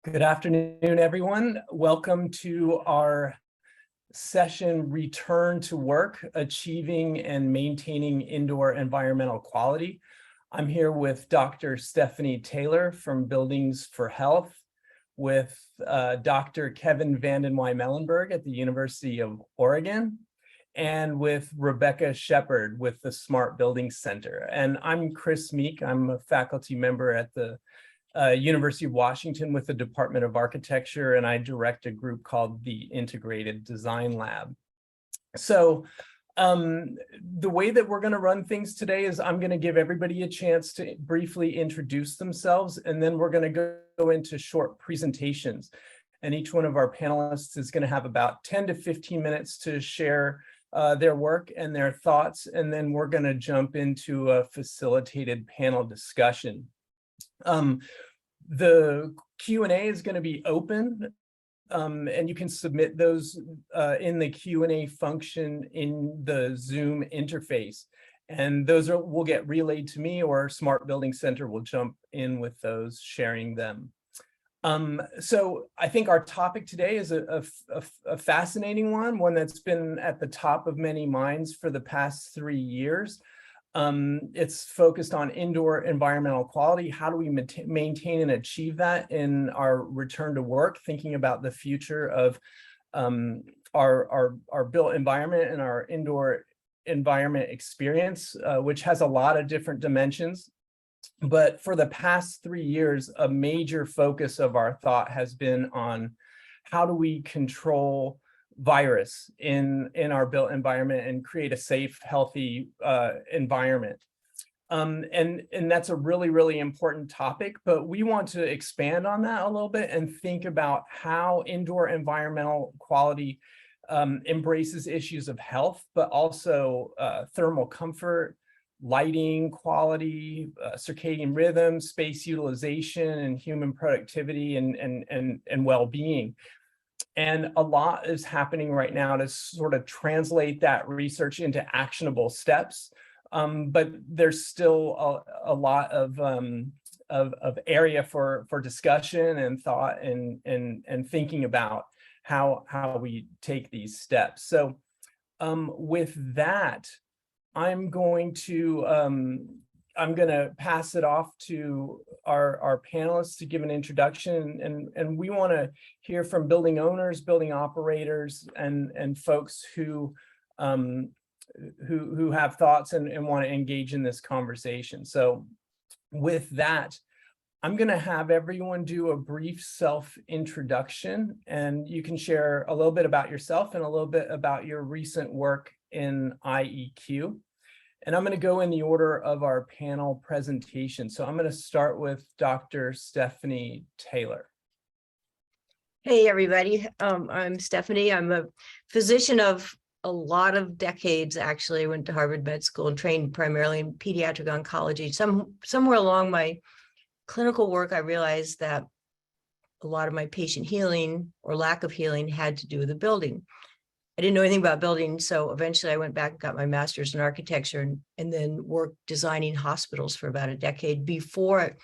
Good afternoon, everyone. Welcome to our session, Return to Work, Achieving and Maintaining Indoor Environmental Quality. I'm here with Dr. Stephanie Taylor from Buildings for Health, with Dr. Kevin Vanden Wymelenberg at the University of Oregon, and with Rebecca Sheppard with the Smart Building Center. And I'm Chris Meek. I'm a faculty member at the University of Washington with the Department of Architecture, and I direct a group called the Integrated Design Lab. So the way that we're going to run things today is I'm going to give everybody a chance to briefly introduce themselves, and then we're going to go into short presentations. And each one of our panelists is going to have about 10 to 15 minutes to share their work and their thoughts, and then we're going to jump into a facilitated panel discussion. The Q&A is going to be open, and you can submit those in the Q&A function in the Zoom interface. And those will get relayed to me, or Smart Building Center will jump in with those, sharing them. So I think our topic today is a fascinating one that's been at the top of many minds for the past 3 years. It's focused on indoor environmental quality. How do we maintain and achieve that in our return to work, thinking about the future of our built environment and our indoor environment experience, which has a lot of different dimensions. But for the past 3 years, a major focus of our thought has been on how do we control virus in our built environment and create a safe, healthy environment. And that's a really, really important topic, but we want to expand on that a little bit and think about how indoor environmental quality embraces issues of health, but also thermal comfort, lighting quality, circadian rhythm, space utilization, and human productivity and well-being. And a lot is happening right now to sort of translate that research into actionable steps. But there's still a lot of area for discussion and thought and thinking about how we take these steps. So with that, I'm going to pass it off to our panelists to give an introduction, and we want to hear from building owners, building operators, and folks who have thoughts and want to engage in this conversation. So with that, I'm going to have everyone do a brief self-introduction, and you can share a little bit about yourself and a little bit about your recent work in IEQ. And I'm going to go in the order of our panel presentation. So I'm going to start with Dr. Stephanie Taylor. Hey, everybody. I'm Stephanie. I'm a physician of a lot of decades, actually. I went to Harvard Med School and trained primarily in pediatric oncology. Somewhere along my clinical work, I realized that a lot of my patient healing or lack of healing had to do with the building. I didn't know anything about building, so eventually I went back and got my master's in architecture and then worked designing hospitals for about a decade before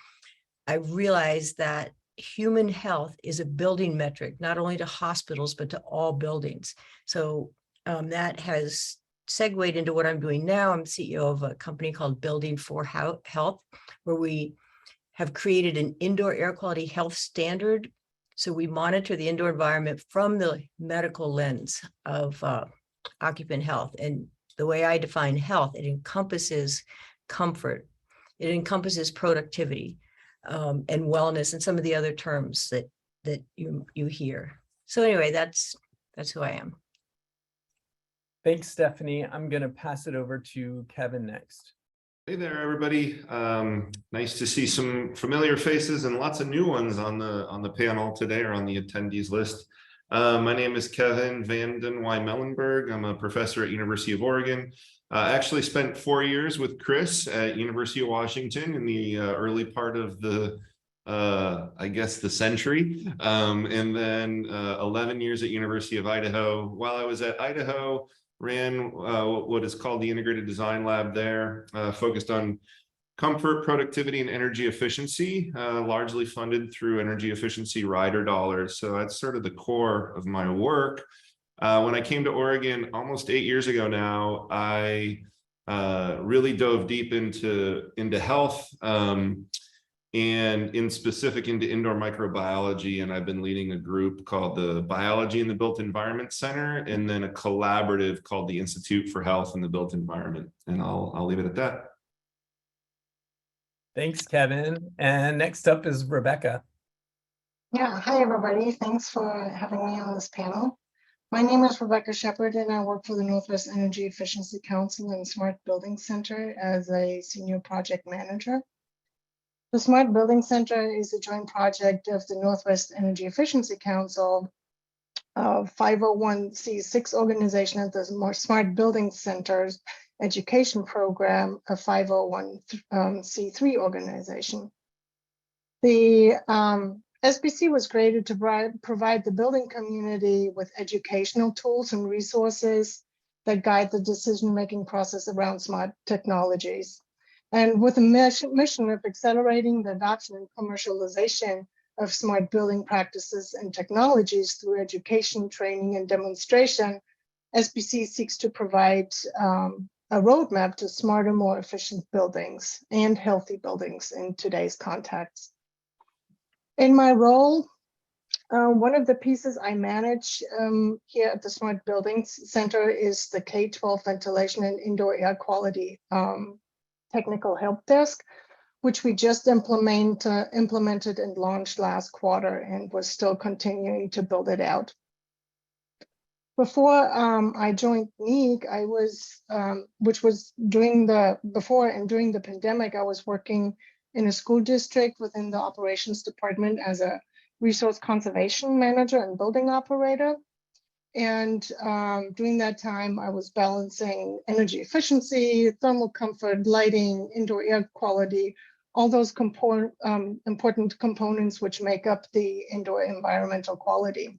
I realized that human health is a building metric, not only to hospitals, but to all buildings. So that has segued into what I'm doing now. I'm CEO of a company called Building for Health, where we have created an indoor air quality health standard. So we monitor the indoor environment from the medical lens of occupant health. And the way I define health, it encompasses comfort, it encompasses productivity and wellness, and some of the other terms that you hear. So anyway, that's who I am. Thanks, Stephanie. I'm going to pass it over to Kevin next. Hey there, everybody. Nice to see some familiar faces and lots of new ones on the panel today, or on the attendees list. My name is Kevin Vanden Wymelenberg. I'm a professor at University of Oregon. I actually spent 4 years with Chris at University of Washington in the early part of the I guess the century, and then 11 years at University of Idaho. While I was at Idaho, ran what is called the Integrated Design Lab there, focused on comfort, productivity, and energy efficiency, largely funded through energy efficiency rider dollars. So that's sort of the core of my work. When I came to Oregon almost 8 years ago now, I really dove deep into health, and in specific into indoor microbiology. And I've been leading a group called the Biology in the Built Environment Center, and then a collaborative called the Institute for Health in the Built Environment. And I'll leave it at that. Thanks, Kevin. And next up is Rebecca. Yeah, hi everybody. Thanks for having me on this panel. My name is Rebecca Sheppard, and I work for the Northwest Energy Efficiency Council and Smart Building Center as a senior project manager. The Smart Building Center is a joint project of the Northwest Energy Efficiency Council, a 501c6 organization, and the Smart Building Center's education program, a 501c3 organization. The SBC was created to provide the building community with educational tools and resources that guide the decision-making process around smart technologies. And with a mission of accelerating the adoption and commercialization of smart building practices and technologies through education, training, and demonstration, SBC seeks to provide a roadmap to smarter, more efficient buildings and healthy buildings in today's context. In my role, one of the pieces I manage here at the Smart Buildings Center is the K-12 ventilation and indoor air quality technical help desk, which we just implemented and launched last quarter, and we're still continuing to build it out. Before I joined Meek, I was, during the pandemic, I was working in a school district within the operations department as a resource conservation manager and building operator. And during that time, I was balancing energy efficiency, thermal comfort, lighting, indoor air quality, all those important components which make up the indoor environmental quality.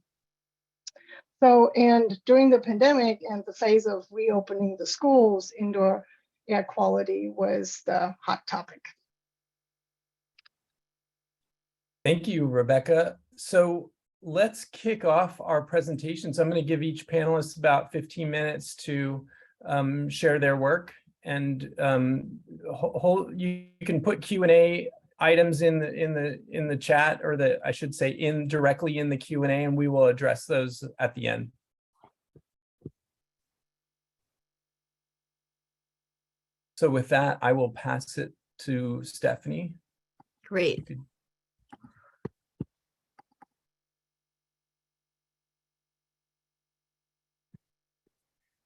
So, and during the pandemic and the phase of reopening the schools, indoor air quality was the hot topic. Thank you, Rebecca. So let's kick off our presentations. I'm going to give each panelist about 15 minutes to share their work, and you can put Q&A items in the chat, or I should say directly in the Q&A, and we will address those at the end. So with that, I will pass it to Stephanie. Great.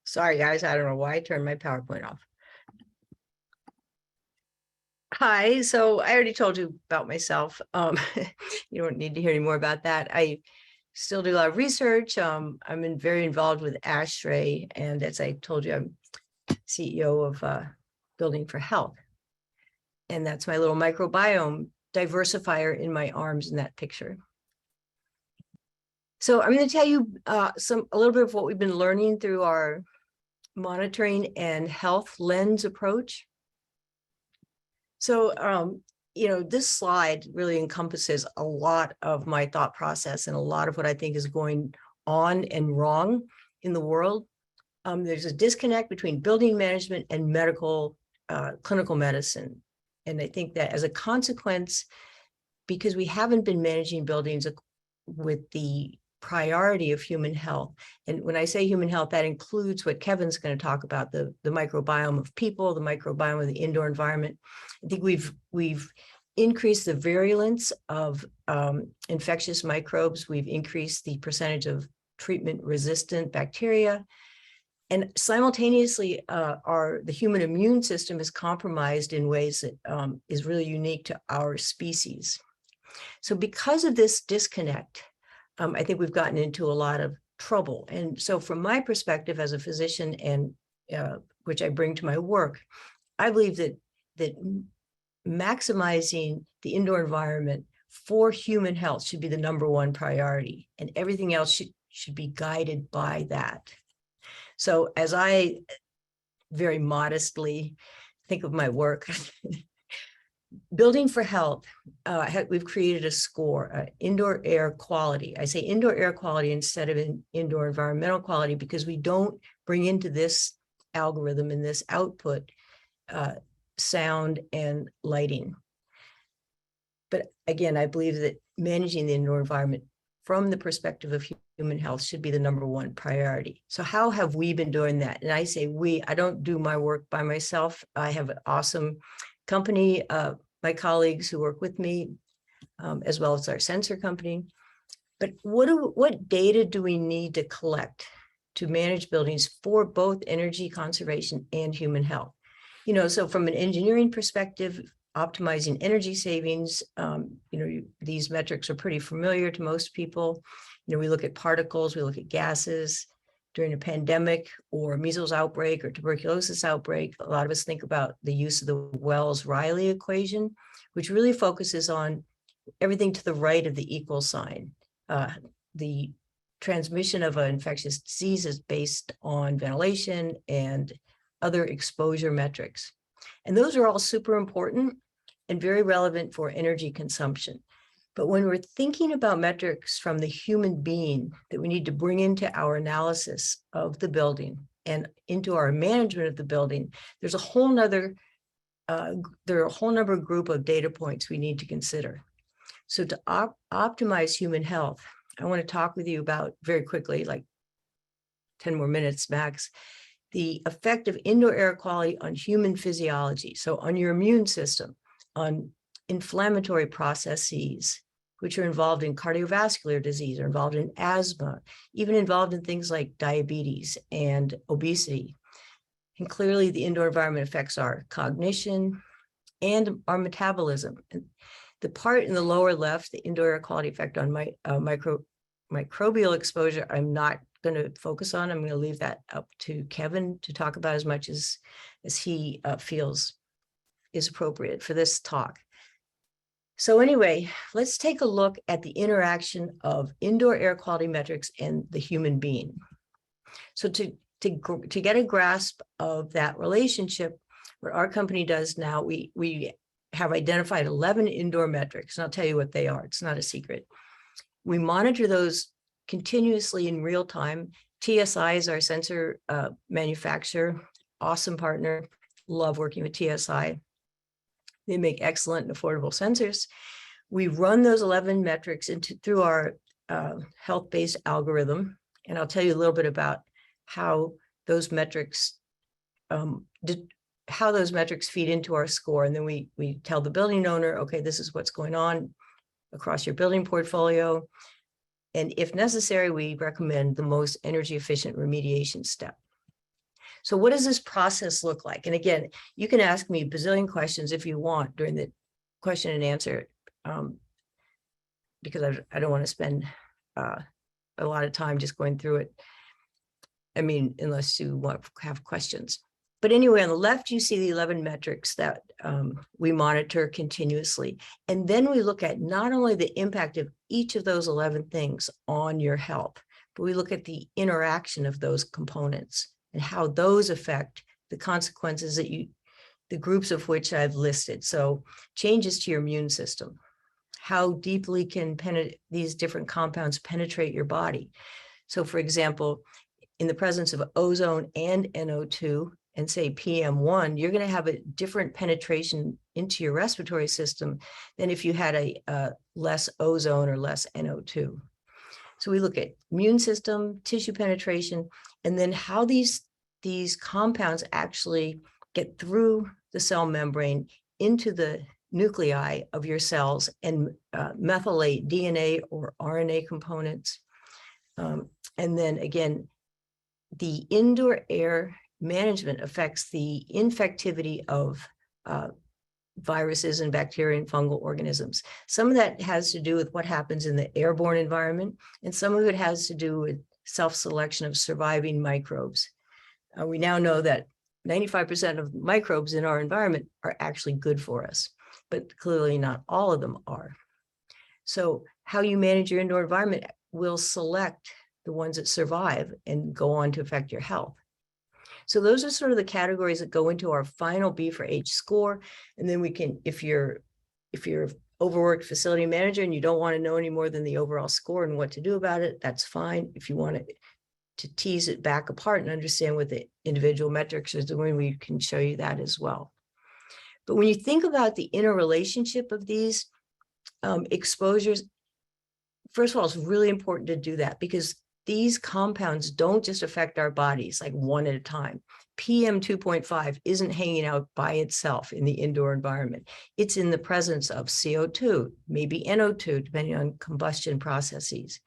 Sorry, guys, I don't know why I turned my PowerPoint off. Hi, so I already told you about myself. You don't need to hear any more about that. I still do a lot of research. I'm very involved with ASHRAE, and as I told you, I'm CEO of Building for Health. And that's my little microbiome diversifier in my arms in that picture. So I'm going to tell you a little bit of what we've been learning through our monitoring and health lens approach. So, this slide really encompasses a lot of my thought process and a lot of what I think is going on and wrong in the world. There's a disconnect between building management and clinical medicine. And I think that as a consequence, because we haven't been managing buildings with the priority of human health. And when I say human health, that includes what Kevin's going to talk about, the microbiome of people, the microbiome of the indoor environment. I think we've increased the virulence of infectious microbes. We've increased the percentage of treatment-resistant bacteria. And simultaneously, the human immune system is compromised in ways that is really unique to our species. So because of this disconnect, I think we've gotten into a lot of trouble. And so from my perspective as a physician, and which I bring to my work, I believe that maximizing the indoor environment for human health should be the #1 priority, and everything else should be guided by that. So as I very modestly think of my work, Building for Health, we've created a score, indoor air quality. I say indoor air quality instead of indoor environmental quality because we don't bring into this algorithm and this output sound and lighting. But again, I believe that managing the indoor environment from the perspective of human health should be the #1 priority. So how have we been doing that? And I say we, I don't do my work by myself. I have an awesome company, my colleagues who work with me, as well as our sensor company. But what data do we need to collect to manage buildings for both energy conservation and human health? You know, so from an engineering perspective, optimizing energy savings, these metrics are pretty familiar to most people. You know, we look at particles, we look at gases. During a pandemic or a measles outbreak or tuberculosis outbreak, a lot of us think about the use of the Wells-Riley equation, which really focuses on everything to the right of the equal sign. The transmission of an infectious disease is based on ventilation and other exposure metrics. And those are all super important and very relevant for energy consumption. But when we're thinking about metrics from the human being that we need to bring into our analysis of the building and into our management of the building, there's a whole nother, group of data points we need to consider. So to optimize human health, I want to talk with you about very quickly, like 10 more minutes max, the effect of indoor air quality on human physiology. So on your immune system, on inflammatory processes, which are involved in cardiovascular disease, are involved in asthma, even involved in things like diabetes and obesity. And clearly the indoor environment affects our cognition and our metabolism. And the part in the lower left, the indoor air quality effect on microbial exposure, I'm not going to focus on. I'm going to leave that up to Kevin to talk about as much as he feels is appropriate for this talk. So anyway, let's take a look at the interaction of indoor air quality metrics and the human being. So to get a grasp of that relationship, what our company does now, we have identified 11 indoor metrics, and I'll tell you what they are. It's not a secret. We monitor those continuously in real time. TSI is our sensor manufacturer, awesome partner, love working with TSI. They make excellent and affordable sensors. We run those 11 metrics through our health-based algorithm, and I'll tell you a little bit about how those metrics feed into our score. And then we tell the building owner, okay, this is what's going on across your building portfolio. And if necessary, we recommend the most energy efficient remediation step. So what does this process look like? And again, you can ask me a bazillion questions if you want during the question and answer, because I don't want to spend a lot of time just going through it. I mean, unless you want to have questions. But anyway, on the left, you see the 11 metrics that we monitor continuously. And then we look at not only the impact of each of those 11 things on your health, but we look at the interaction of those components and how those affect the consequences that the groups of which I've listed. So changes to your immune system, how deeply can these different compounds penetrate your body. So for example, in the presence of ozone and NO2 and say PM1, you're going to have a different penetration into your respiratory system than if you had a less ozone or less NO2. So we look at immune system, tissue penetration, and then how these compounds actually get through the cell membrane into the nuclei of your cells and methylate DNA or RNA components. And then again, the indoor air management affects the infectivity of viruses and bacteria and fungal organisms. Some of that has to do with what happens in the airborne environment, and some of it has to do with self-selection of surviving microbes. We now know that 95% of microbes in our environment are actually good for us, but clearly not all of them are. So how you manage your indoor environment will select the ones that survive and go on to affect your health. So those are sort of the categories that go into our final B for H score. And then we can, if you're overworked facility manager and you don't want to know any more than the overall score and what to do about it, that's fine. If you want to tease it back apart and understand what the individual metrics are doing, we can show you that as well. But when you think about the interrelationship of these exposures, first of all, it's really important to do that because these compounds don't just affect our bodies like one at a time. PM 2.5 isn't hanging out by itself in the indoor environment. It's in the presence of CO2, maybe NO2, depending on combustion processes.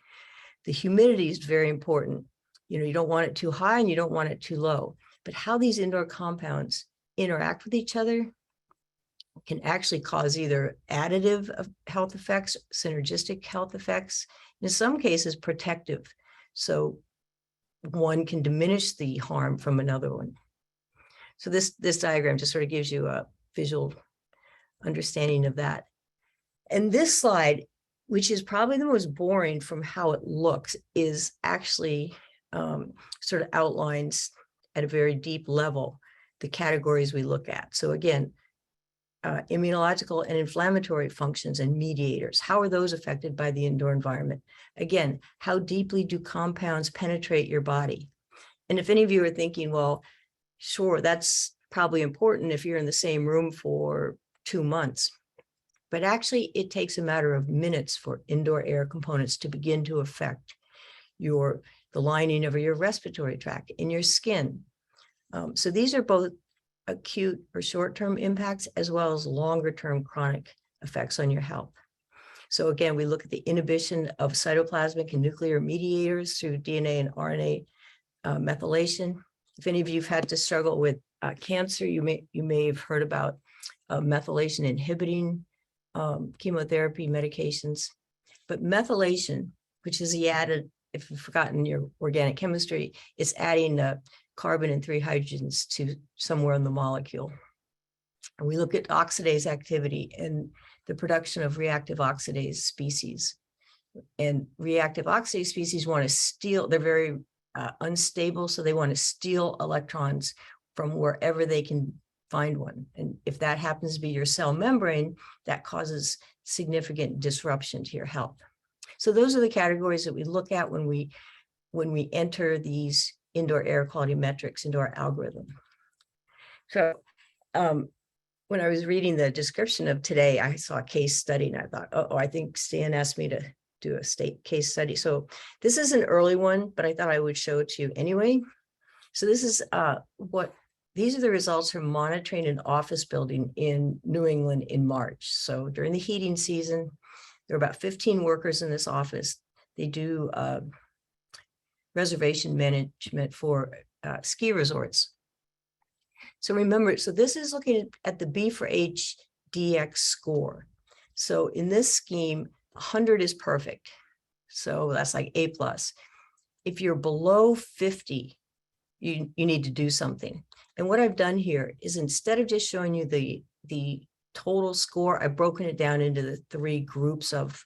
The humidity is very important. You know, you don't want it too high and you don't want it too low. But how these indoor compounds interact with each other can actually cause either additive health effects, synergistic health effects, in some cases protective. So one can diminish the harm from another one. So this diagram just sort of gives you a visual understanding of that. And this slide, which is probably the most boring from how it looks, is actually sort of outlines at a very deep level the categories we look at. So again, immunological and inflammatory functions and mediators. How are those affected by the indoor environment? Again, how deeply do compounds penetrate your body? And if any of you are thinking, well, sure, that's probably important if you're in the same room for 2 months. But actually, it takes a matter of minutes for indoor air components to begin to affect the lining of your respiratory tract in your skin. So these are both acute or short-term impacts, as well as longer-term chronic effects on your health. So again, we look at the inhibition of cytoplasmic and nuclear mediators through DNA and RNA methylation. If any of you have had to struggle with cancer, you may have heard about methylation inhibiting chemotherapy medications. But methylation, which is the added, if you've forgotten your organic chemistry, it's adding carbon and 3 hydrogens to somewhere in the molecule. And we look at oxidase activity and the production of reactive oxidase species. And reactive oxidase species want to steal, they're very unstable, so they want to steal electrons from wherever they can find one. And if that happens to be your cell membrane, that causes significant disruption to your health. So those are the categories that we look at when we enter these indoor air quality metrics into our algorithm. So when I was reading the description of today, I saw a case study and I thought, oh, I think Stan asked me to do a state case study. So this is an early one, but I thought I would show it to you anyway. So this is these are the results from monitoring an office building in New England in March. So during the heating season, there are about 15 workers in this office. They do reservation management for ski resorts. So remember, so this is looking at the B for H DX score. So in this scheme, 100 is perfect. So that's like A+. If you're below 50, you need to do something. And what I've done here is instead of just showing you the total score, I've broken it down into the 3 groups of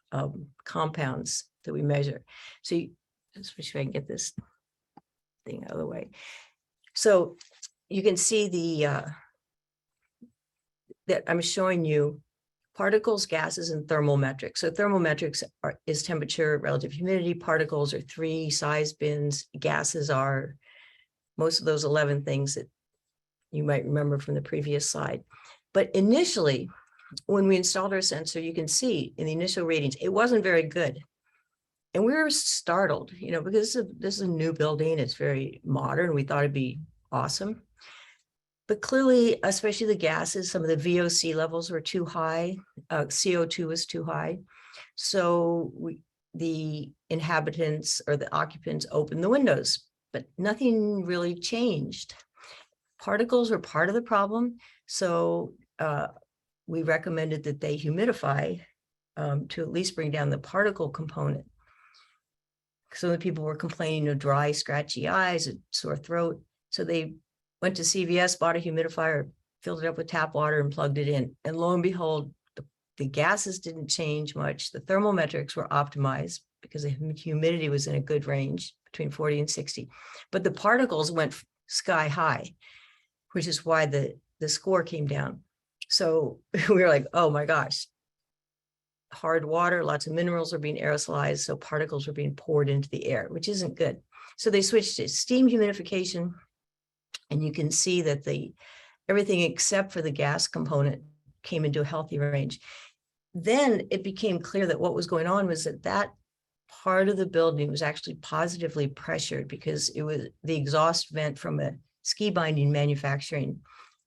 compounds that we measure. So let's make sure I can get this thing out of the way. So you can see that I'm showing you particles, gases, and thermal metrics. So thermal metrics is temperature, relative humidity. Particles are 3 size bins. Gases are most of those 11 things that you might remember from the previous slide. But initially, when we installed our sensor, you can see in the initial readings, it wasn't very good. And we were startled, because this is a new building. It's very modern. We thought it'd be awesome. But clearly, especially the gases, some of the VOC levels were too high. CO2 was too high. So the inhabitants or the occupants opened the windows, but nothing really changed. Particles were part of the problem. So we recommended that they humidify to at least bring down the particle component. Some of the people were complaining of dry, scratchy eyes, a sore throat. So they went to CVS, bought a humidifier, filled it up with tap water and plugged it in. And lo and behold, the gases didn't change much. The thermal metrics were optimized because the humidity was in a good range between 40 and 60. But the particles went sky high, which is why the score came down. So we were like, oh my gosh, hard water, lots of minerals are being aerosolized, so particles are being poured into the air, which isn't good. So they switched to steam humidification, and you can see that everything except for the gas component came into a healthy range. Then it became clear that what was going on was that part of the building was actually positively pressured, because it was the exhaust vent from a ski binding manufacturing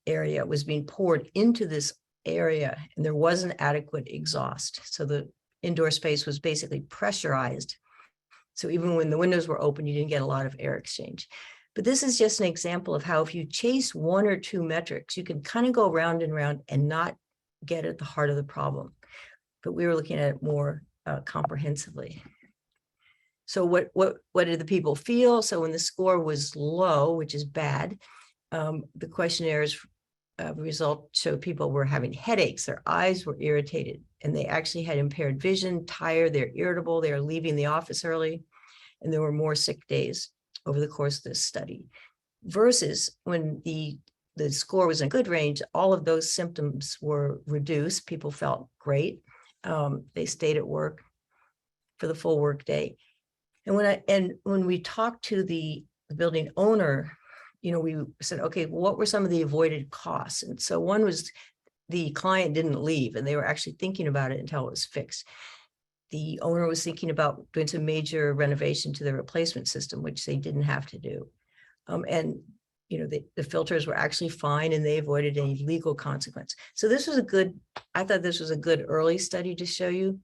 area was being poured into this area, and there wasn't adequate exhaust. So the indoor space was basically pressurized. So even when the windows were open, you didn't get a lot of air exchange. But this is just an example of how if you chase one or two metrics, you can kind of go round and round and not get at the heart of the problem. But we were looking at it more comprehensively. So what did the people feel? So when the score was low, which is bad, the questionnaires result showed people were having headaches, their eyes were irritated, and they actually had impaired vision, tired, they're irritable, they're leaving the office early, and there were more sick days over the course of this study. Versus when the score was in good range, all of those symptoms were reduced. People felt great. They stayed at work for the full work day. And when we talked to the building owner, we said, okay, what were some of the avoided costs? And so one was the client didn't leave, and they were actually thinking about it until it was fixed. The owner was thinking about doing some major renovation to the replacement system, which they didn't have to do. And the filters were actually fine, and they avoided any legal consequence. So this was I thought this was a good early study to show you,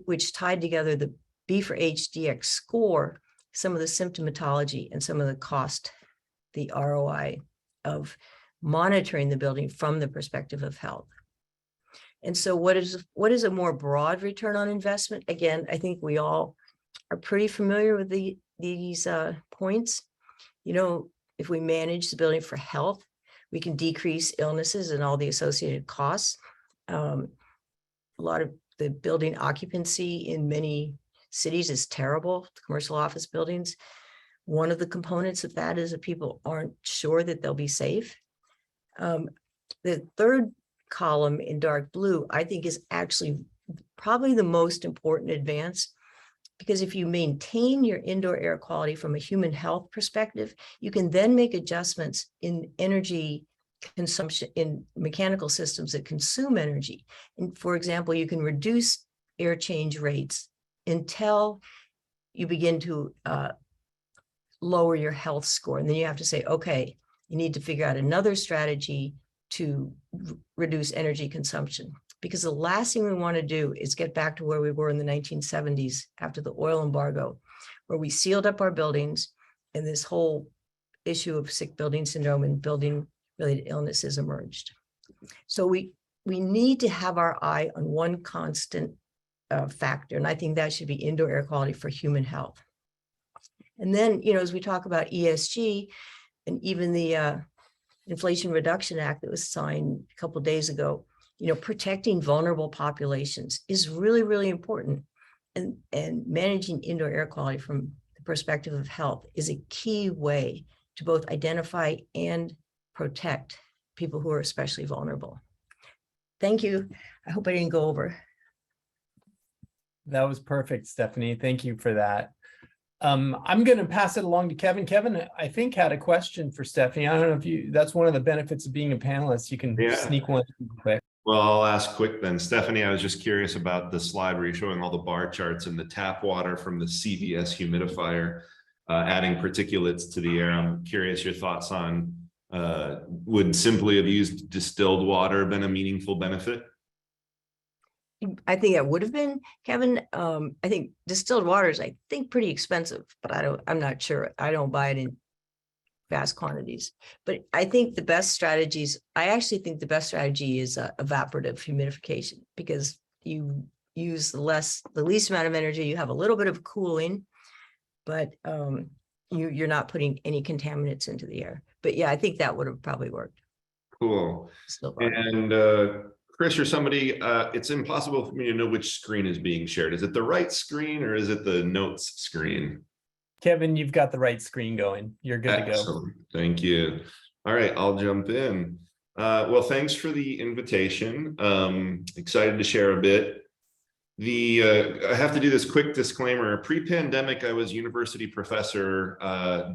which tied together the B for HDX score, some of the symptomatology, and some of the cost, the ROI of monitoring the building from the perspective of health. And so what is a more broad return on investment? Again, I think we all are pretty familiar with these points. If we manage the building for health, we can decrease illnesses and all the associated costs. A lot of the building occupancy in many cities is terrible, commercial office buildings. One of the components of that is that people aren't sure that they'll be safe. The third column in dark blue, I think, is actually probably the most important advance, because if you maintain your indoor air quality from a human health perspective, you can then make adjustments in energy consumption in mechanical systems that consume energy. And for example, you can reduce air change rates until you begin to lower your health score. And then you have to say, okay, you need to figure out another strategy to reduce energy consumption. Because the last thing we want to do is get back to where we were in the 1970s after the oil embargo, where we sealed up our buildings and this whole issue of sick building syndrome and building related illnesses emerged. So we need to have our eye on one constant factor, and I think that should be indoor air quality for human health. And then, as we talk about ESG and even the Inflation Reduction Act that was signed a couple of days ago, protecting vulnerable populations is really, really important. And managing indoor air quality from the perspective of health is a key way to both identify and protect people who are especially vulnerable. Thank you. I hope I didn't go over. That was perfect, Stephanie. Thank you for that. I'm going to pass it along to Kevin. Kevin, I think, had a question for Stephanie. I don't know if that's one of the benefits of being a panelist. You can sneak one in quick. Well, I'll ask quick then. Stephanie, I was just curious about the slide where you're showing all the bar charts and the tap water from the CVS humidifier adding particulates to the air. I'm curious your thoughts on, would simply have used distilled water been a meaningful benefit? I think it would have been, Kevin. I think distilled water is, pretty expensive, but I'm not sure. I don't buy it in vast quantities. But I think the best strategies, I actually think the best strategy is evaporative humidification, because you use the least amount of energy, you have a little bit of cooling, but you're not putting any contaminants into the air. But yeah, I think that would have probably worked. Cool. And Chris, or somebody, it's impossible for me to know which screen is being shared. Is it the right screen or is it the notes screen? Kevin, you've got the right screen going. You're good to go. Excellent. Thank you. All right, I'll jump in. Well, thanks for the invitation. Excited to share a bit. I have to do this quick disclaimer. Pre-pandemic, I was university professor.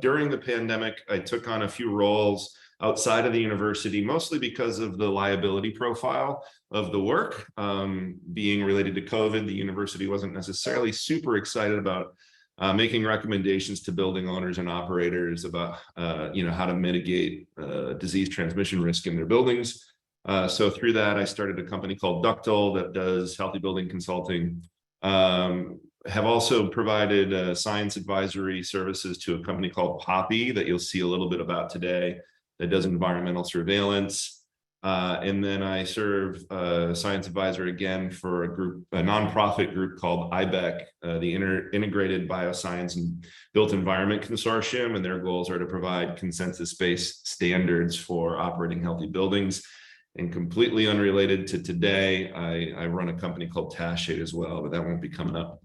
During the pandemic, I took on a few roles outside of the university, mostly because of the liability profile of the work. Being related to COVID, the university wasn't necessarily super excited about making recommendations to building owners and operators about how to mitigate disease transmission risk in their buildings. So through that, I started a company called Ductile that does healthy building consulting. Have also provided science advisory services to a company called Poppy that you'll see a little bit about today that does environmental surveillance. And then I serve science advisor again for a nonprofit group called IBEC, the Integrated Bioscience and Built Environment Consortium, and their goals are to provide consensus-based standards for operating healthy buildings. And completely unrelated to today, I run a company called Tashade as well, but that won't be coming up.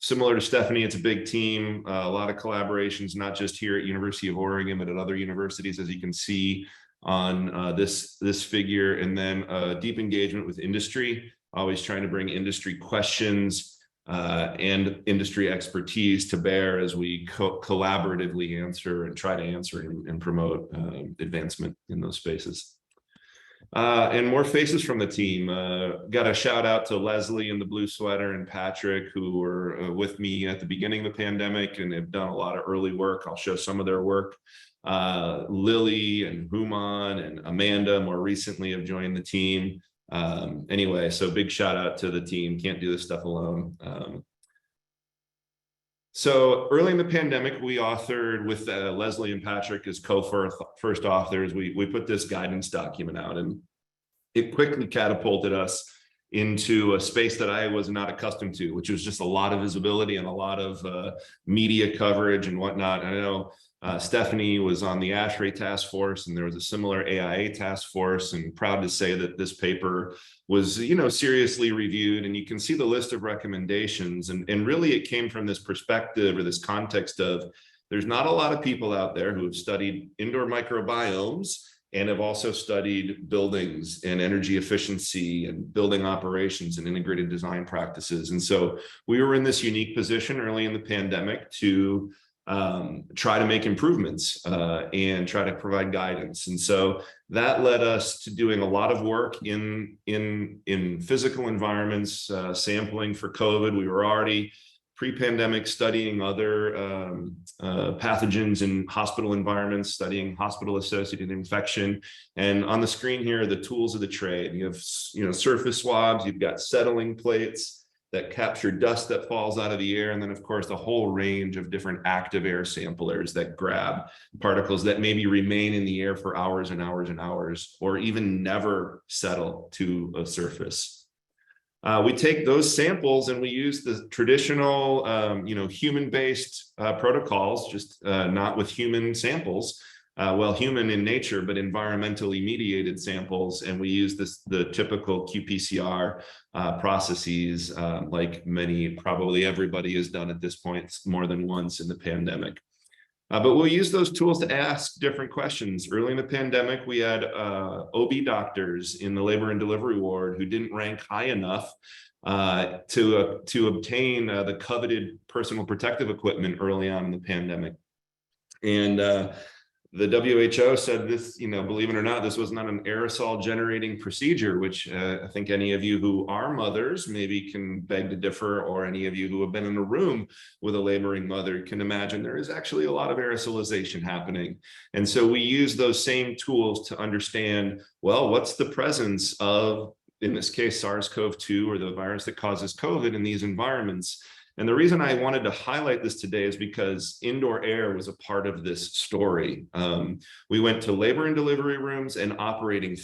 Similar to Stephanie, it's a big team, a lot of collaborations, not just here at University of Oregon, but at other universities, as you can see on this figure, and then deep engagement with industry, always trying to bring industry questions and industry expertise to bear as we collaboratively answer and try to answer and promote advancement in those spaces. And more faces from the team. Got a shout out to Leslie in the blue sweater and Patrick, who were with me at the beginning of the pandemic and have done a lot of early work. I'll show some of their work. Lily and Human and Amanda more recently have joined the team. Anyway, so big shout out to the team. Can't do this stuff alone. So early in the pandemic, we authored with Leslie and Patrick as co-first authors. We put this guidance document out, and it quickly catapulted us into a space that I was not accustomed to, which was just a lot of visibility and a lot of media coverage and whatnot. I know Stephanie was on the ASHRAE task force, and there was a similar AIA task force, and proud to say that this paper was, seriously reviewed. And you can see the list of recommendations. And really it came from this perspective or this context of there's not a lot of people out there who have studied indoor microbiomes and have also studied buildings and energy efficiency and building operations and integrated design practices. And so we were in this unique position early in the pandemic to try to make improvements and try to provide guidance. And so that led us to doing a lot of work in physical environments, sampling for COVID. We were already pre-pandemic studying other pathogens in hospital environments, studying hospital-associated infection. And on the screen here are the tools of the trade. You have surface swabs, you've got settling plates that capture dust that falls out of the air. And then of course, the whole range of different active air samplers that grab particles that maybe remain in the air for hours and hours and hours, or even never settle to a surface. We take those samples and we use the traditional, human-based protocols, just not with human samples, human in nature, but environmentally mediated samples. And we use the typical qPCR processes, like probably everybody has done at this point more than once in the pandemic. But we'll use those tools to ask different questions. Early in the pandemic, we had OB doctors in the labor and delivery ward who didn't rank high enough to obtain the coveted personal protective equipment early on in the pandemic. And the WHO said this, believe it or not, this was not an aerosol generating procedure, which I think any of you who are mothers maybe can beg to differ, or any of you who have been in a room with a laboring mother can imagine there is actually a lot of aerosolization happening. And so we use those same tools to understand, well, what's the presence of, in this case, SARS-CoV-2 or the virus that causes COVID in these environments. And the reason I wanted to highlight this today is because indoor air was a part of this story. We went to labor and delivery rooms and operating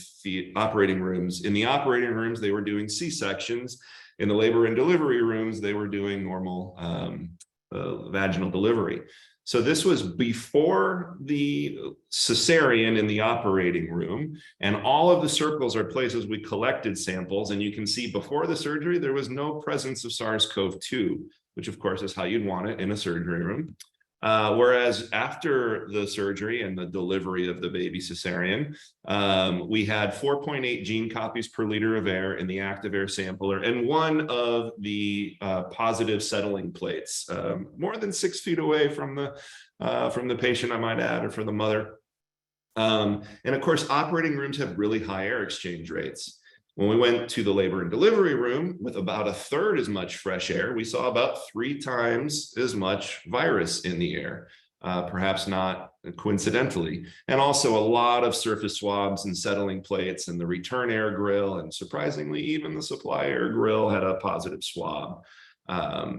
rooms. In the operating rooms, they were doing C-sections. In the labor and delivery rooms, they were doing normal vaginal delivery. So this was before the cesarean in the operating room, and all of the circles are places we collected samples. And you can see before the surgery, there was no presence of SARS-CoV-2, which of course is how you'd want it in a surgery room. Whereas after the surgery and the delivery of the baby cesarean, we had 4.8 gene copies per liter of air in the active air sampler, and one of the positive settling plates, more than 6 feet away from the patient, I might add, or for the mother. And of course, operating rooms have really high air exchange rates. When we went to the labor and delivery room with about 1/3 as much fresh air, we saw about 3 times as much virus in the air, perhaps not coincidentally. And also a lot of surface swabs and settling plates, and the return air grill, and surprisingly, even the supply air grill had a positive swab.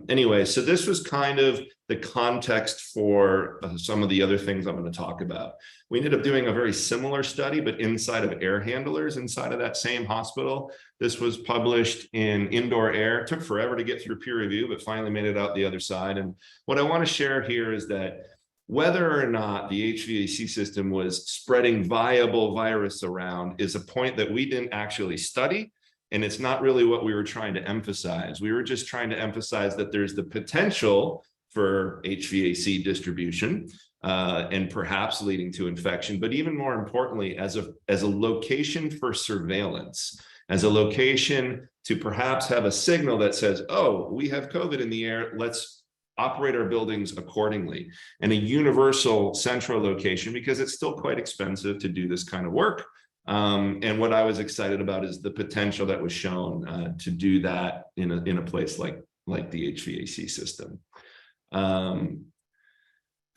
Anyway, so this was kind of the context for some of the other things I'm going to talk about. We ended up doing a very similar study, but inside of air handlers inside of that same hospital. This was published in Indoor Air. It took forever to get through peer review, but finally made it out the other side. And what I want to share here is that whether or not the HVAC system was spreading viable virus around is a point that we didn't actually study. And it's not really what we were trying to emphasize. We were just trying to emphasize that there's the potential for HVAC distribution and perhaps leading to infection, but even more importantly, as a location for surveillance, as a location to perhaps have a signal that says, oh, we have COVID in the air, let's operate our buildings accordingly, and a universal central location, because it's still quite expensive to do this kind of work. And what I was excited about is the potential that was shown to do that in a place like the HVAC system.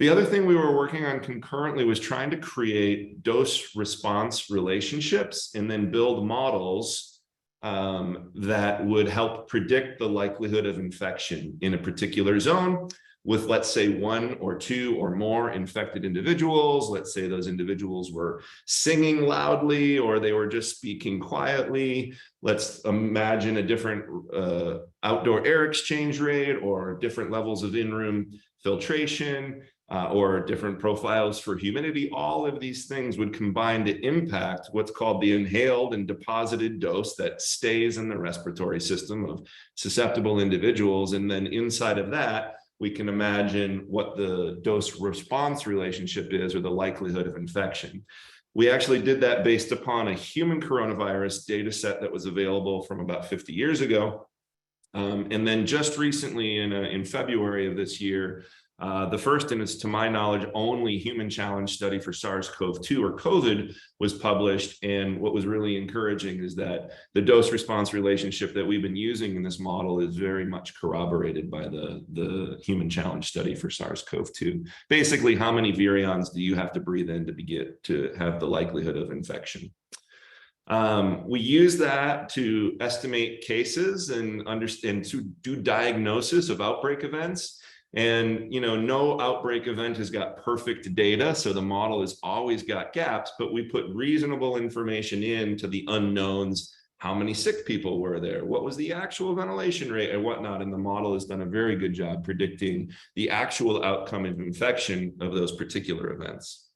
The other thing we were working on concurrently was trying to create dose response relationships and then build models that would help predict the likelihood of infection in a particular zone with, let's say, 1 or 2 or more infected individuals. Let's say those individuals were singing loudly or they were just speaking quietly. Let's imagine a different outdoor air exchange rate or different levels of in-room filtration or different profiles for humidity. All of these things would combine to impact what's called the inhaled and deposited dose that stays in the respiratory system of susceptible individuals. And then inside of that, we can imagine what the dose response relationship is, or the likelihood of infection. We actually did that based upon a human coronavirus data set that was available from about 50 years ago. And then just recently in February of this year, the first, and it's to my knowledge, only human challenge study for SARS-CoV-2 or COVID was published. And what was really encouraging is that the dose response relationship that we've been using in this model is very much corroborated by the human challenge study for SARS-CoV-2. Basically, how many virions do you have to breathe in to have the likelihood of infection? We use that to estimate cases and understand, to do diagnosis of outbreak events. And, no outbreak event has got perfect data, so the model has always got gaps, but we put reasonable information into the unknowns. How many sick people were there? What was the actual ventilation rate and whatnot? And the model has done a very good job predicting the actual outcome of infection of those particular events.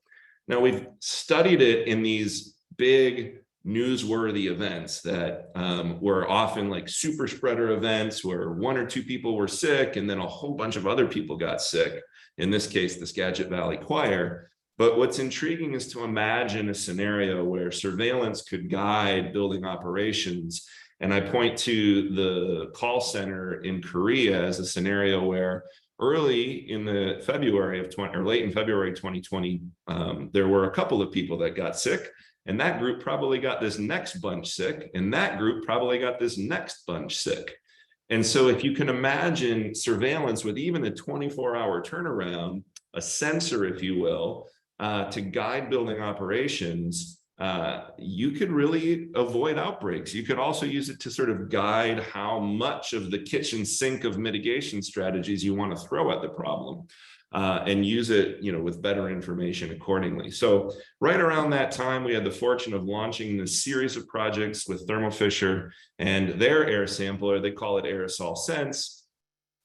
Now, we've studied it in these big newsworthy events that were often like super spreader events where 1 or 2 people were sick and then a whole bunch of other people got sick. In this case, the Skagit Valley Choir. But what's intriguing is to imagine a scenario where surveillance could guide building operations. And I point to the call center in Korea as a scenario where early in the February of late in February 2020, there were a couple of people that got sick. And that group probably got this next bunch sick, and that group probably got this next bunch sick. And so if you can imagine surveillance with even a 24-hour turnaround, a sensor, if you will, to guide building operations, you could really avoid outbreaks. You could also use it to sort of guide how much of the kitchen sink of mitigation strategies you want to throw at the problem. And use it, with better information accordingly. So right around that time, we had the fortune of launching this series of projects with Thermo Fisher and their air sampler. They call it Aerosol Sense.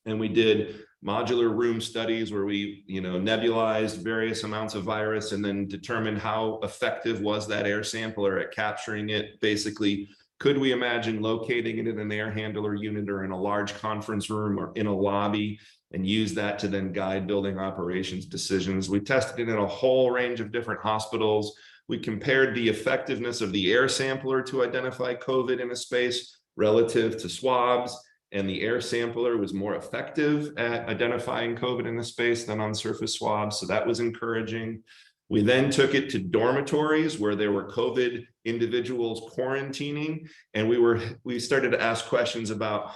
And we did modular room studies where we, nebulized various amounts of virus and then determined how effective was that air sampler at capturing it. Basically, could we imagine locating it in an air handler unit or in a large conference room or in a lobby and use that to then guide building operations decisions? We tested it in a whole range of different hospitals. We compared the effectiveness of the air sampler to identify COVID in a space relative to swabs, and the air sampler was more effective at identifying COVID in the space than on surface swabs, so that was encouraging. We then took it to dormitories where there were COVID individuals quarantining, and we started to ask questions about,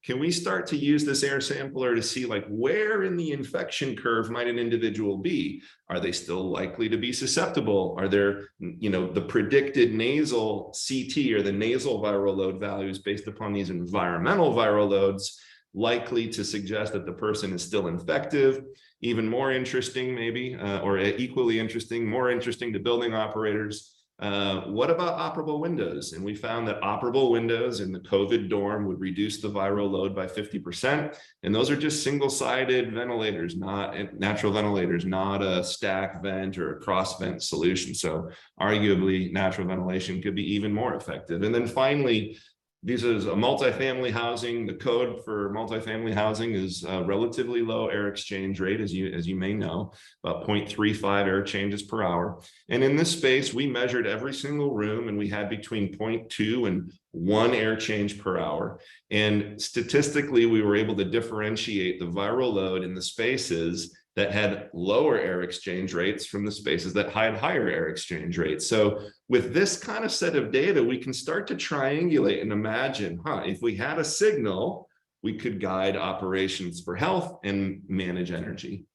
can we start to use this air sampler to see like where in the infection curve might an individual be? Are they still likely to be susceptible? Are there, the predicted nasal CT or the nasal viral load values based upon these environmental viral loads likely to suggest that the person is still infective? Even more interesting, maybe, or equally interesting, more interesting to building operators, what about operable windows? And we found that operable windows in the COVID dorm would reduce the viral load by 50%. And those are just single-sided ventilators, not natural ventilators, not a stack vent or a cross vent solution. So arguably natural ventilation could be even more effective. And then finally, this is a multifamily housing. The code for multifamily housing is a relatively low air exchange rate, as you may know, about 0.35 air changes per hour. And in this space, we measured every single room, and we had between 0.2 and 1 air change per hour. And statistically, we were able to differentiate the viral load in the spaces that had lower air exchange rates from the spaces that had higher air exchange rates. So with this kind of set of data, we can start to triangulate and imagine, if we had a signal, we could guide operations for health and manage energy.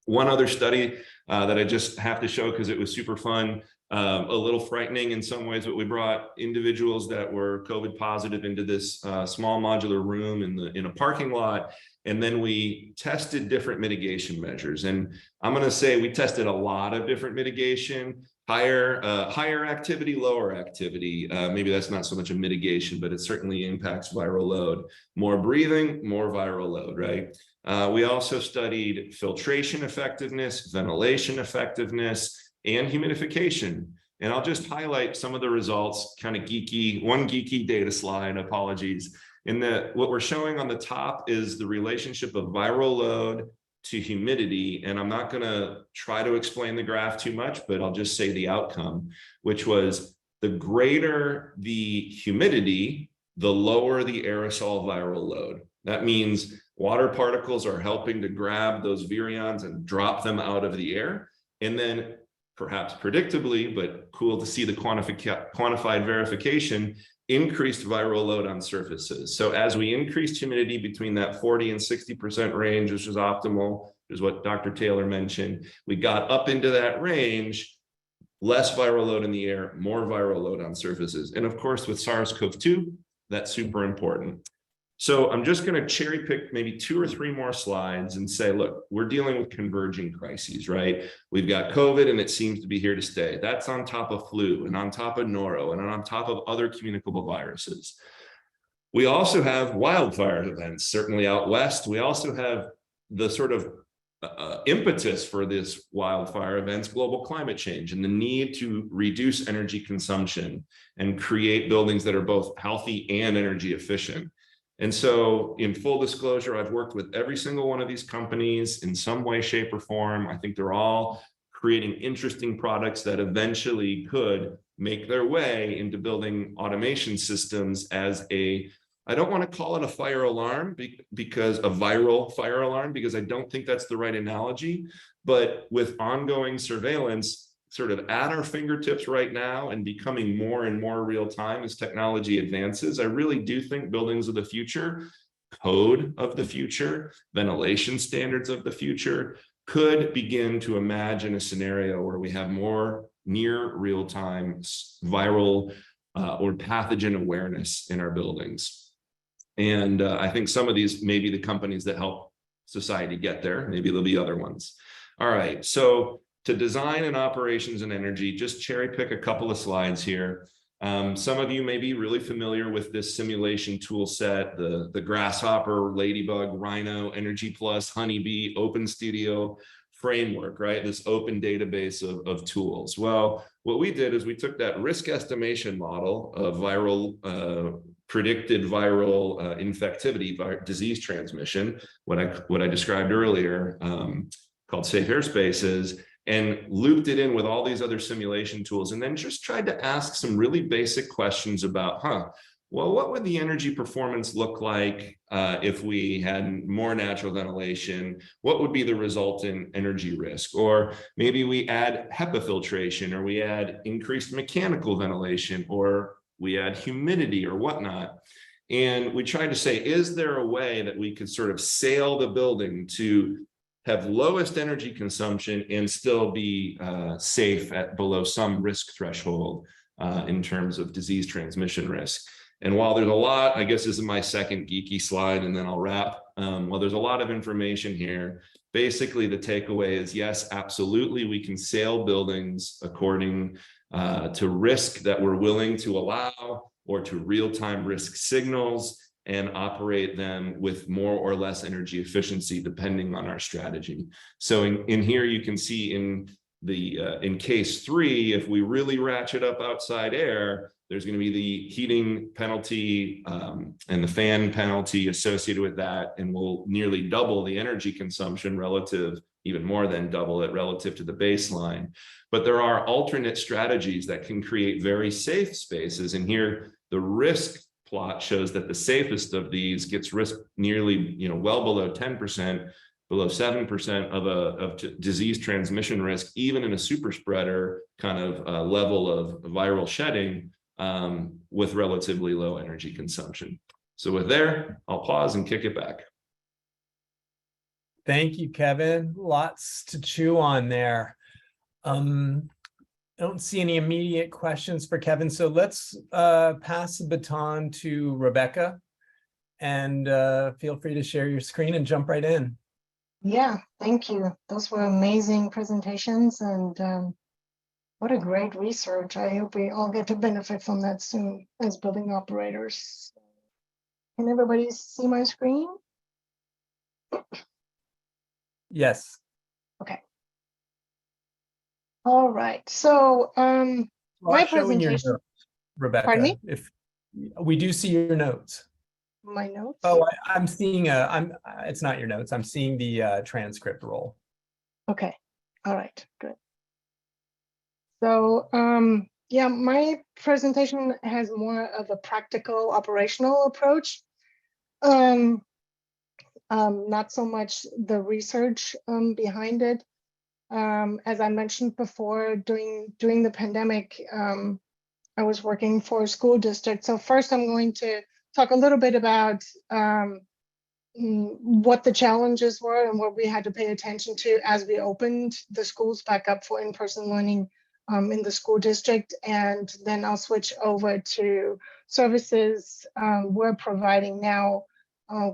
One other study that I just have to show because it was super fun, a little frightening in some ways, but we brought individuals that were COVID positive into this small modular room in a parking lot. And then we tested different mitigation measures. And I'm going to say we tested a lot of different mitigation, higher activity, lower activity. Maybe that's not so much a mitigation, but it certainly impacts viral load. More breathing, more viral load, right? We also studied filtration effectiveness, ventilation effectiveness, and humidification. And I'll just highlight some of the results, kind of geeky, one geeky data slide, apologies. What we're showing on the top is the relationship of viral load to humidity. And I'm not going to try to explain the graph too much, but I'll just say the outcome, which was the greater the humidity, the lower the aerosol viral load. That means water particles are helping to grab those virions and drop them out of the air. And then perhaps predictably, but cool to see the quantified verification, increased viral load on surfaces. So as we increased humidity between that 40 and 60% range, which is optimal, is what Dr. Taylor mentioned, we got up into that range, less viral load in the air, more viral load on surfaces. And of course, with SARS-CoV-2, that's super important. So I'm just going to cherry pick maybe 2 or 3 more slides and say, look, we're dealing with converging crises, right? We've got COVID and it seems to be here to stay. That's on top of flu and on top of noro and on top of other communicable viruses. We also have wildfire events, certainly out west. We also have the sort of impetus for this wildfire events, global climate change, and the need to reduce energy consumption and create buildings that are both healthy and energy efficient. And so in full disclosure, I've worked with every single one of these companies in some way, shape, or form. I think they're all creating interesting products that eventually could make their way into building automation systems as I don't want to call it a fire alarm because a viral fire alarm, because I don't think that's the right analogy, but with ongoing surveillance sort of at our fingertips right now and becoming more and more real time as technology advances, I really do think buildings of the future, code of the future, ventilation standards of the future could begin to imagine a scenario where we have more near real time viral or pathogen awareness in our buildings. And I think some of these may be the companies that help society get there. Maybe there'll be other ones. All right, so to design and operations and energy, just cherry pick a couple of slides here. Some of you may be really familiar with this simulation tool set, the Grasshopper, Ladybug, Rhino, Energy Plus, Honeybee, Open Studio framework, right? This open database of tools. Well, what we did is we took that risk estimation model of predicted viral infectivity, disease transmission, what I described earlier, called safe airspaces, and looped it in with all these other simulation tools, and then just tried to ask some really basic questions about, well, what would the energy performance look like if we had more natural ventilation? What would be the resultant energy risk? Or maybe we add HEPA filtration, or we add increased mechanical ventilation, or we add humidity or whatnot. And we tried to say, is there a way that we could sort of sail the building to have lowest energy consumption and still be safe at below some risk threshold in terms of disease transmission risk? And while there's a lot, I guess this is my second geeky slide, and then I'll wrap. While there's a lot of information here, basically the takeaway is, yes, absolutely, we can sail buildings according to risk that we're willing to allow, or to real-time risk signals, and operate them with more or less energy efficiency depending on our strategy. So in here you can see in case 3, if we really ratchet up outside air, there's going to be the heating penalty and the fan penalty associated with that, and we'll nearly double the energy consumption relative, even more than double it relative to the baseline. But there are alternate strategies that can create very safe spaces, and here the risk plot shows that the safest of these gets risk nearly, well below 10%, below 7% of disease transmission risk, even in a super spreader kind of level of viral shedding, with relatively low energy consumption. So with there, I'll pause and kick it back. Thank you, Kevin. Lots to chew on there. I don't see any immediate questions for Kevin, so let's pass the baton to Rebecca, and feel free to share your screen and jump right in. Yeah, thank you. Those were amazing presentations, and what a great research. I hope we all get to benefit from that soon as building operators. Can everybody see my screen? Yes. Okay. All right. So my Showing your presentation. notes, Rebecca. Pardon me? If we do see your notes. My notes. Oh, I'm seeing it's not your notes. I'm seeing the transcript roll. Okay. All right. Good. So yeah, my presentation has more of a practical operational approach. Not so much the research behind it. As I mentioned before, during the pandemic, I was working for a school district. So first I'm going to talk a little bit about what the challenges were and what we had to pay attention to as we opened the schools back up for in-person learning in the school district. And then I'll switch over to services we're providing now,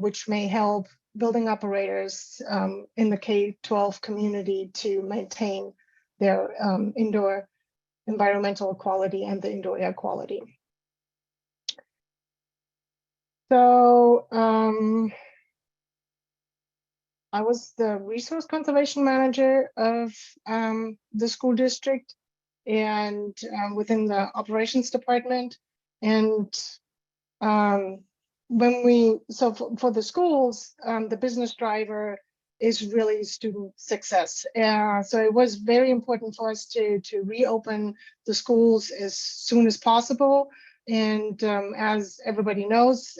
which may help building operators in the K-12 community to maintain their indoor environmental quality and the indoor air quality. So I was the resource conservation manager of the school district and within the operations department. And for the schools, the business driver is really student success. So it was very important for us to reopen the schools as soon as possible. And as everybody knows,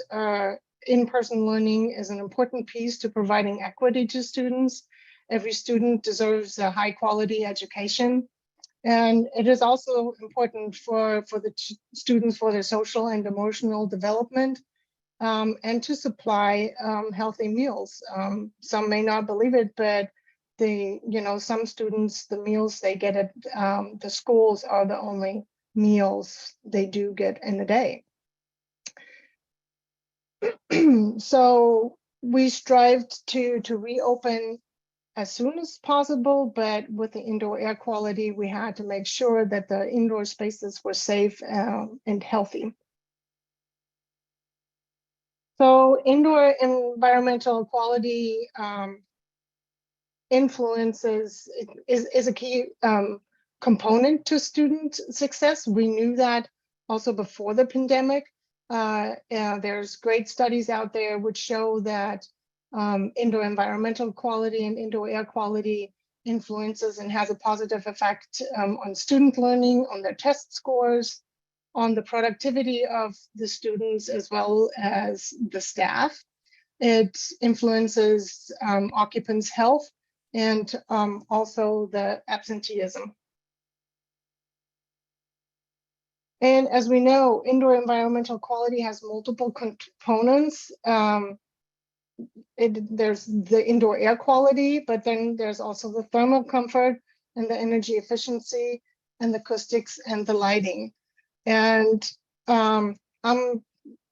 in-person learning is an important piece to providing equity to students. Every student deserves a high quality education. And it is also important for the students for their social and emotional development. And to supply healthy meals. Some may not believe it, but some students, the meals they get at the schools are the only meals they do get in a day. So we strived to reopen as soon as possible, but with the indoor air quality, we had to make sure that the indoor spaces were safe and healthy. So indoor environmental quality influences is a key component to student success. We knew that also before the pandemic. There's great studies out there which show that indoor environmental quality and indoor air quality influences and has a positive effect on student learning, on their test scores, on the productivity of the students as well as the staff. It influences occupants' health and also the absenteeism. And as we know, indoor environmental quality has multiple components. There's the indoor air quality, but then there's also the thermal comfort and the energy efficiency and the acoustics and the lighting. And I'm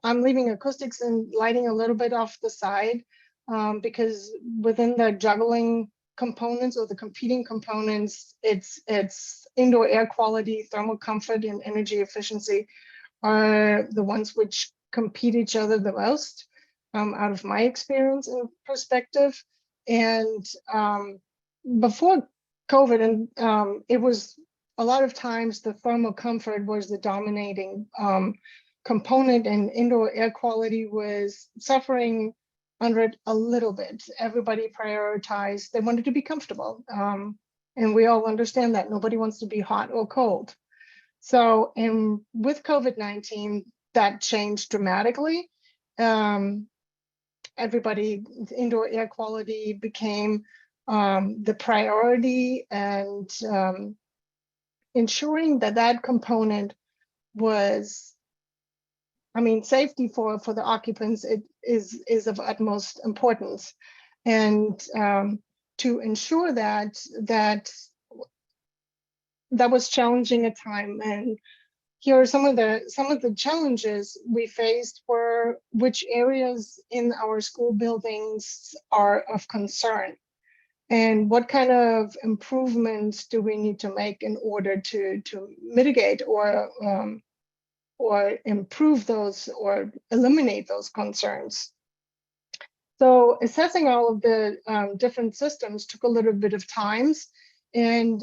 leaving acoustics and lighting a little bit off the side because within the juggling components or the competing components, it's indoor air quality, thermal comfort, and energy efficiency are the ones which compete each other the most out of my experience and perspective. And before COVID, and it was a lot of times the thermal comfort was the dominating component, and indoor air quality was suffering under it a little bit. Everybody prioritized, they wanted to be comfortable. And we all understand that nobody wants to be hot or cold. So, and with COVID-19, that changed dramatically. Everybody, indoor air quality became the priority, and ensuring that that component was, I mean, safety for the occupants, it is of utmost importance. And to ensure that was challenging at time. And here are some of the challenges we faced were which areas in our school buildings are of concern, and what kind of improvements do we need to make in order to mitigate or improve those or eliminate those concerns. So assessing all of the different systems took a little bit of time, and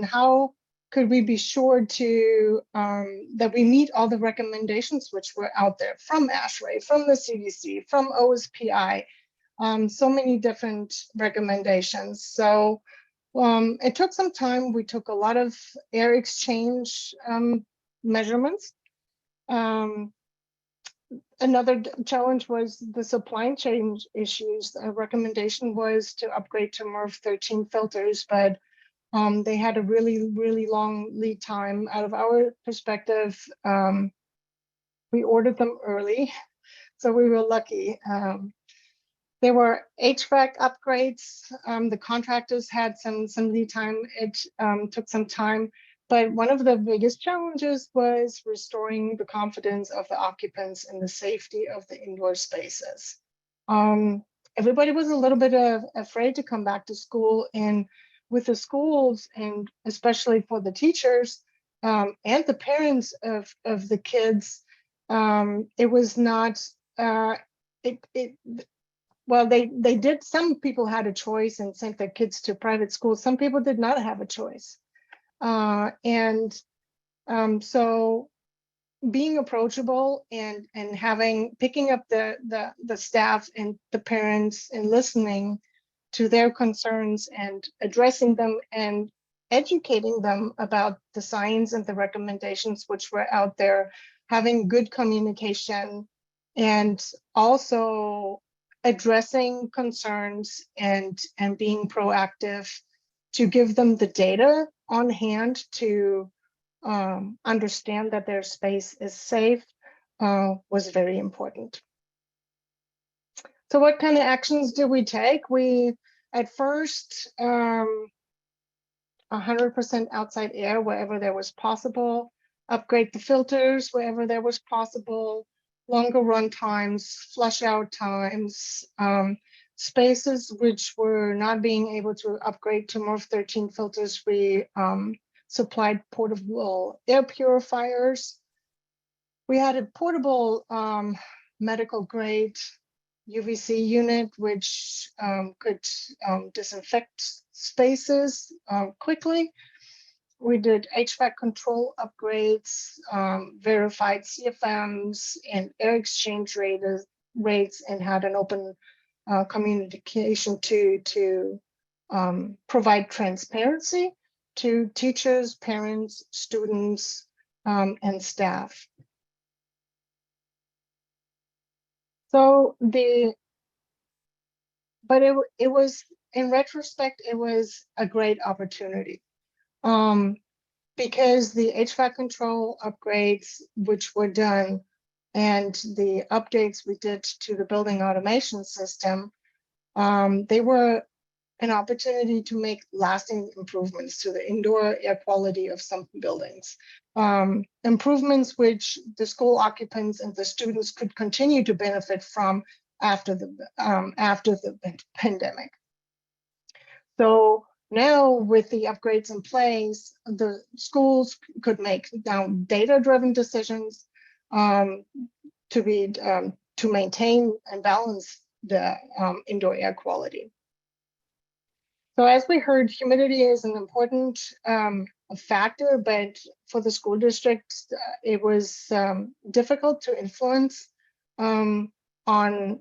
how could we be sure to that we meet all the recommendations which were out there from ASHRAE, from the CDC, from OSPI, so many different recommendations. So it took some time. We took a lot of air exchange measurements. Another challenge was the supply chain issues. A recommendation was to upgrade to MERV 13 filters, but they had a really long lead time. Out of our perspective, we ordered them early, so we were lucky. There were HVAC upgrades. The contractors had some lead time. It took some time. But one of the biggest challenges was restoring the confidence of the occupants in the safety of the indoor spaces. Everybody was a little bit afraid to come back to school, and with the schools, and especially for the teachers and the parents of the kids, it was not, well, they did, some people had a choice and sent their kids to private schools. Some people did not have a choice. So being approachable and picking up the staff and the parents and listening to their concerns and addressing them and educating them about the science and the recommendations which were out there, having good communication, and also addressing concerns and being proactive to give them the data on hand to understand that their space is safe was very important. So what kind of actions did we take? We, at first, 100% outside air wherever there was possible, upgrade the filters wherever there was possible, longer run times, flush out times, spaces which were not being able to upgrade to MERV 13 filters, we supplied portable air purifiers. We had a portable medical grade UVC unit, which could disinfect spaces quickly. We did HVAC control upgrades, verified CFMs and air exchange rates, and had an open communication to provide transparency to teachers, parents, students, and staff. So it was, in retrospect, it was a great opportunity. Because the HVAC control upgrades, which were done, and the updates we did to the building automation system, they were an opportunity to make lasting improvements to the indoor air quality of some buildings. Improvements which the school occupants and the students could continue to benefit from after the pandemic. So now, with the upgrades in place, the schools could make now data-driven decisions to maintain and balance the indoor air quality. So, as we heard, humidity is an important factor, but for the school districts, it was difficult to influence on a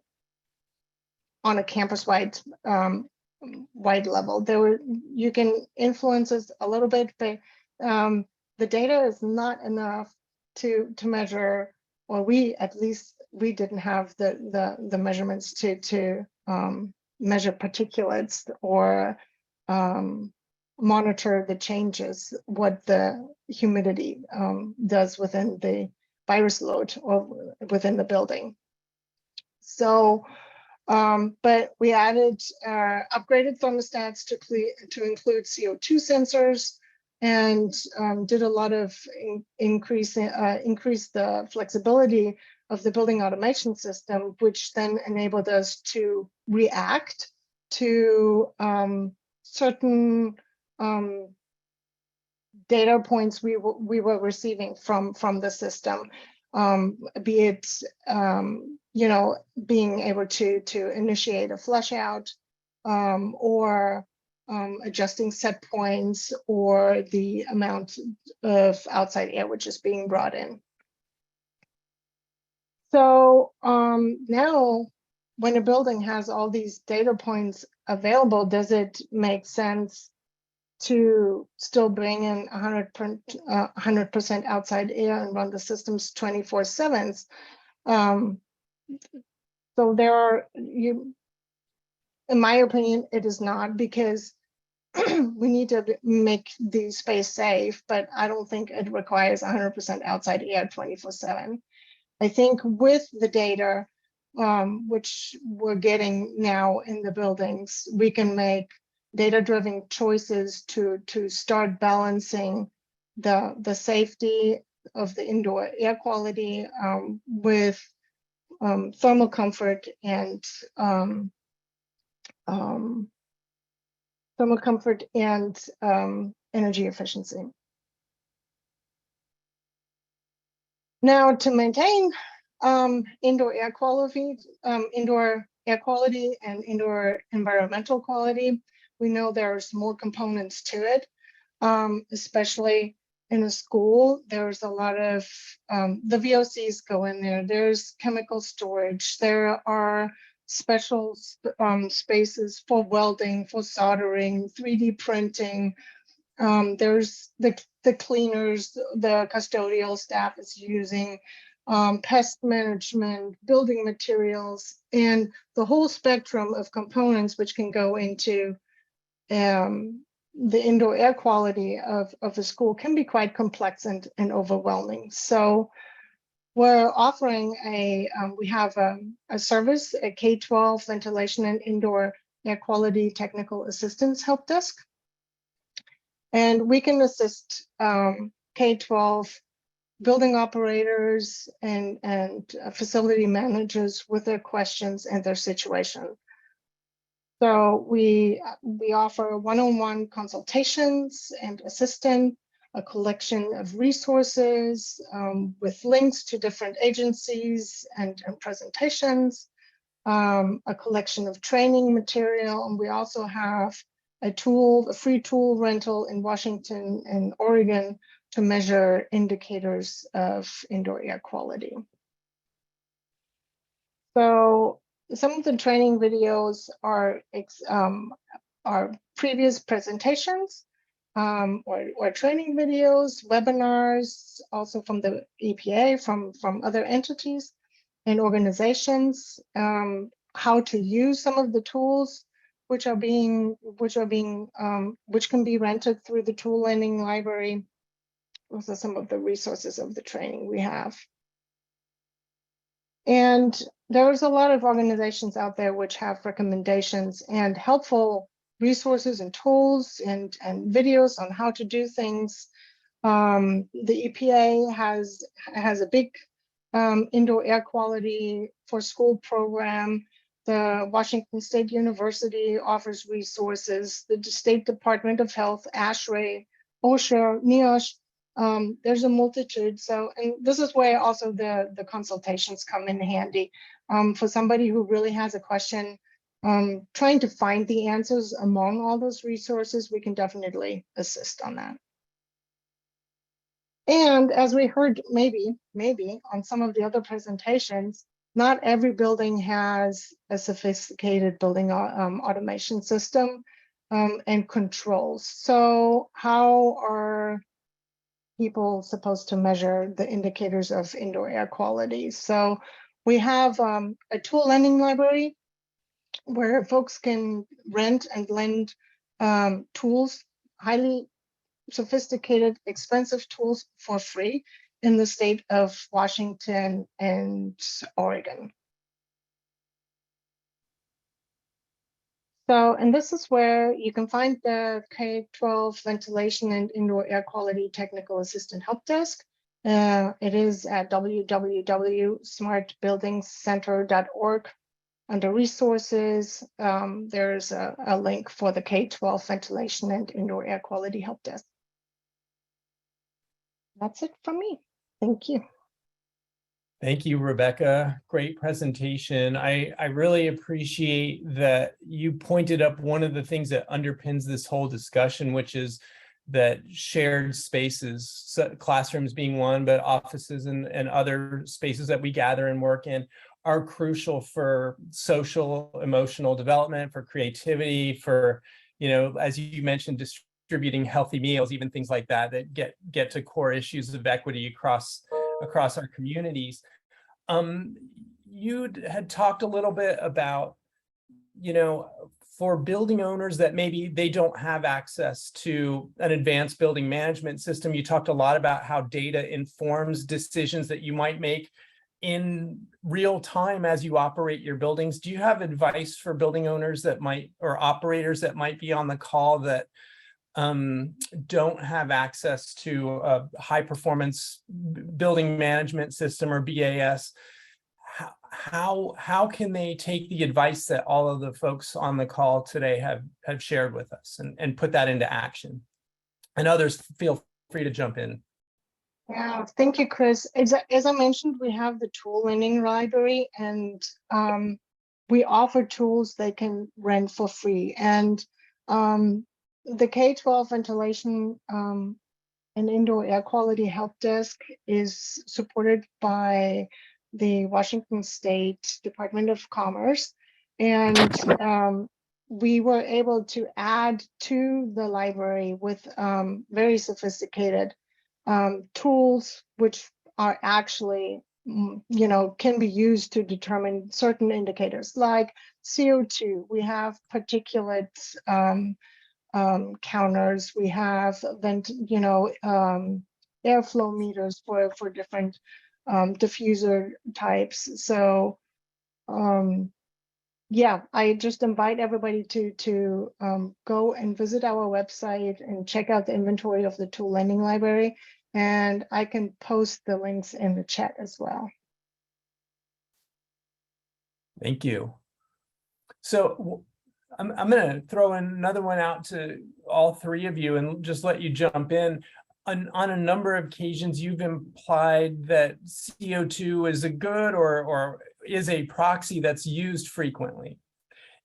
campus-wide level. You can influence us a little bit, but the data is not enough to measure, or we didn't have the measurements to measure particulates or monitor the changes, what the humidity does within the virus load or within the building. So but we added upgraded thermostats to include CO2 sensors, and did a lot of increase the flexibility of the building automation system, which then enabled us to react to certain data points we were receiving from the system, be it being able to initiate a flush out, or adjusting set points, or the amount of outside air which is being brought in. So now, when a building has all these data points available, does it make sense to still bring in 100% outside air and run the systems 24/7? So in my opinion, it is not, because we need to make the space safe, but I don't think it requires 100% outside air 24/7. I think with the data, which we're getting now in the buildings, we can make data-driven choices to start balancing the safety of the indoor air quality with thermal comfort and energy efficiency. Now, to maintain indoor air quality and indoor environmental quality, we know there's more components to it, especially in a school. There's a lot of the VOCs go in there. There's chemical storage. There are special spaces for welding, for soldering, 3D printing. There's the cleaners, the custodial staff is using, pest management, building materials, and the whole spectrum of components which can go into the indoor air quality of a school can be quite complex and overwhelming. So we're offering we have a service, a K-12 ventilation and indoor air quality technical assistance help desk. And we can assist K-12 building operators and facility managers with their questions and their situation. So we offer one-on-one consultations and assistance, a collection of resources with links to different agencies and presentations, a collection of training material, and we also have a free tool rental in Washington and Oregon to measure indicators of indoor air quality. So some of the training videos are previous presentations or training videos, webinars, also from the EPA, from other entities and organizations, how to use some of the tools which can be rented through the tool lending library. Those are some of the resources of the training we have. And there's a lot of organizations out there which have recommendations and helpful resources and tools and videos on how to do things. The EPA has a big indoor air quality for school program. The Washington State University offers resources. The State Department of Health, ASHRAE, OSHA, NIOSH, there's a multitude. So, and this is where also the consultations come in handy. For somebody who really has a question, trying to find the answers among all those resources, we can definitely assist on that. And as we heard, maybe on some of the other presentations, not every building has a sophisticated building automation system and controls. So how are people supposed to measure the indicators of indoor air quality? So we have a tool lending library where folks can rent and lend tools, highly sophisticated, expensive tools for free in the state of Washington and Oregon. So, and this is where you can find the K-12 ventilation and indoor air quality technical assistant help desk. It is at www.smartbuildingscenter.org. Under resources, there's a link for the K-12 ventilation and indoor air quality help desk. That's it from me. Thank you. Thank you, Rebecca. Great presentation. I really appreciate that you pointed up one of the things that underpins this whole discussion, which is that shared spaces, so classrooms being one, but offices and other spaces that we gather and work in are crucial for social, emotional development, for creativity, for, you know, as you mentioned, distributing healthy meals, even things like that, that get to core issues of equity across our communities. You had talked a little bit about, you know, for building owners that maybe they don't have access to an advanced building management system. You talked a lot about how data informs decisions that you might make in real time as you operate your buildings. Do you have advice for building owners that might, or operators that might be on the call that don't have access to a high performance building management system or BAS? How can they take the advice that all of the folks on the call today have shared with us and put that into action? And others, feel free to jump in. Yeah, thank you, Chris. As I mentioned, we have the tool lending library, and we offer tools they can rent for free. And the K-12 ventilation and indoor air quality help desk is supported by the Washington State Department of Commerce. And we were able to add to the library with very sophisticated tools, which are actually, you know, can be used to determine certain indicators like CO2. We have particulate counters. We have airflow meters for different diffuser types. So yeah, I just invite everybody to go and visit our website and check out the inventory of the tool lending library. And I can post the links in the chat as well. Thank you. So I'm going to throw in another one out to all three of you and just let you jump in. On a number of occasions, you've implied that CO2 is a good or is a proxy that's used frequently.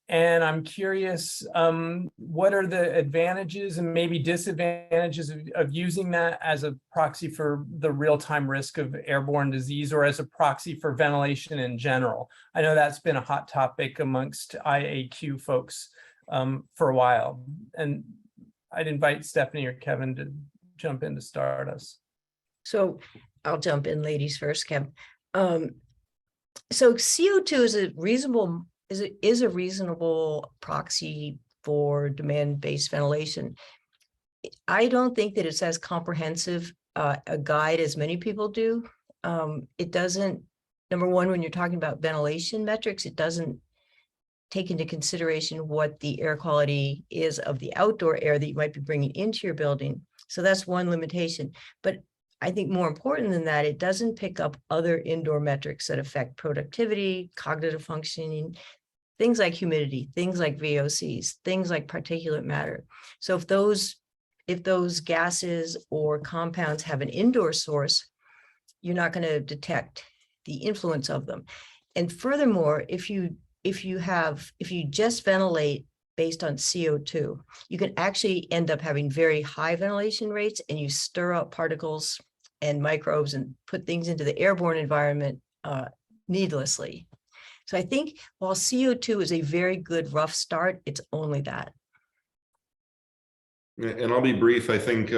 And I'm curious, what are the advantages and maybe disadvantages of using that as a proxy for the real-time risk of airborne disease or as a proxy for ventilation in general? I know that's been a hot topic amongst IAQ folks for a while. And I'd invite Stephanie or Kevin to jump in to start us. So I'll jump in, ladies first, Kev. So CO2 is a reasonable proxy for demand-based ventilation. I don't think that it's as comprehensive a guide as many people do. It doesn't, number one, when you're talking about ventilation metrics, it doesn't take into consideration what the air quality is of the outdoor air that you might be bringing into your building. So that's one limitation. But I think more important than that, it doesn't pick up other indoor metrics that affect productivity, cognitive functioning, things like humidity, things like VOCs, things like particulate matter. So if those gases or compounds have an indoor source, you're not going to detect the influence of them. And furthermore, if you just ventilate based on CO2, you can actually end up having very high ventilation rates, and you stir up particles and microbes and put things into the airborne environment needlessly. So I think while CO2 is a very good rough start, it's only that. And I'll be brief. I think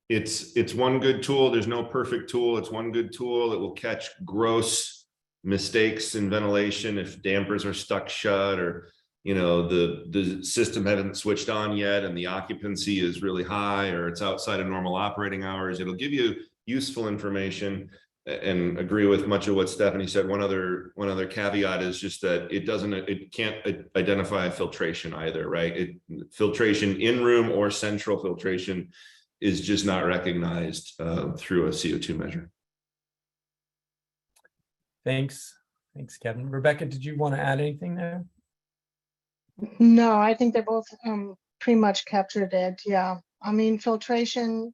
it's one good tool. There's no perfect tool. It's one good tool that will catch gross mistakes in ventilation if dampers are stuck shut, or the system hasn't switched on yet and the occupancy is really high, or it's outside of normal operating hours. It'll give you useful information, and agree with much of what Stephanie said. One other caveat is just that it can't identify filtration either, right? Filtration in room or central filtration is just not recognized through a CO2 measure. Thanks, Kevin. Rebecca, did you want to add anything there? No, I think they both pretty much captured it. Yeah, I mean, filtration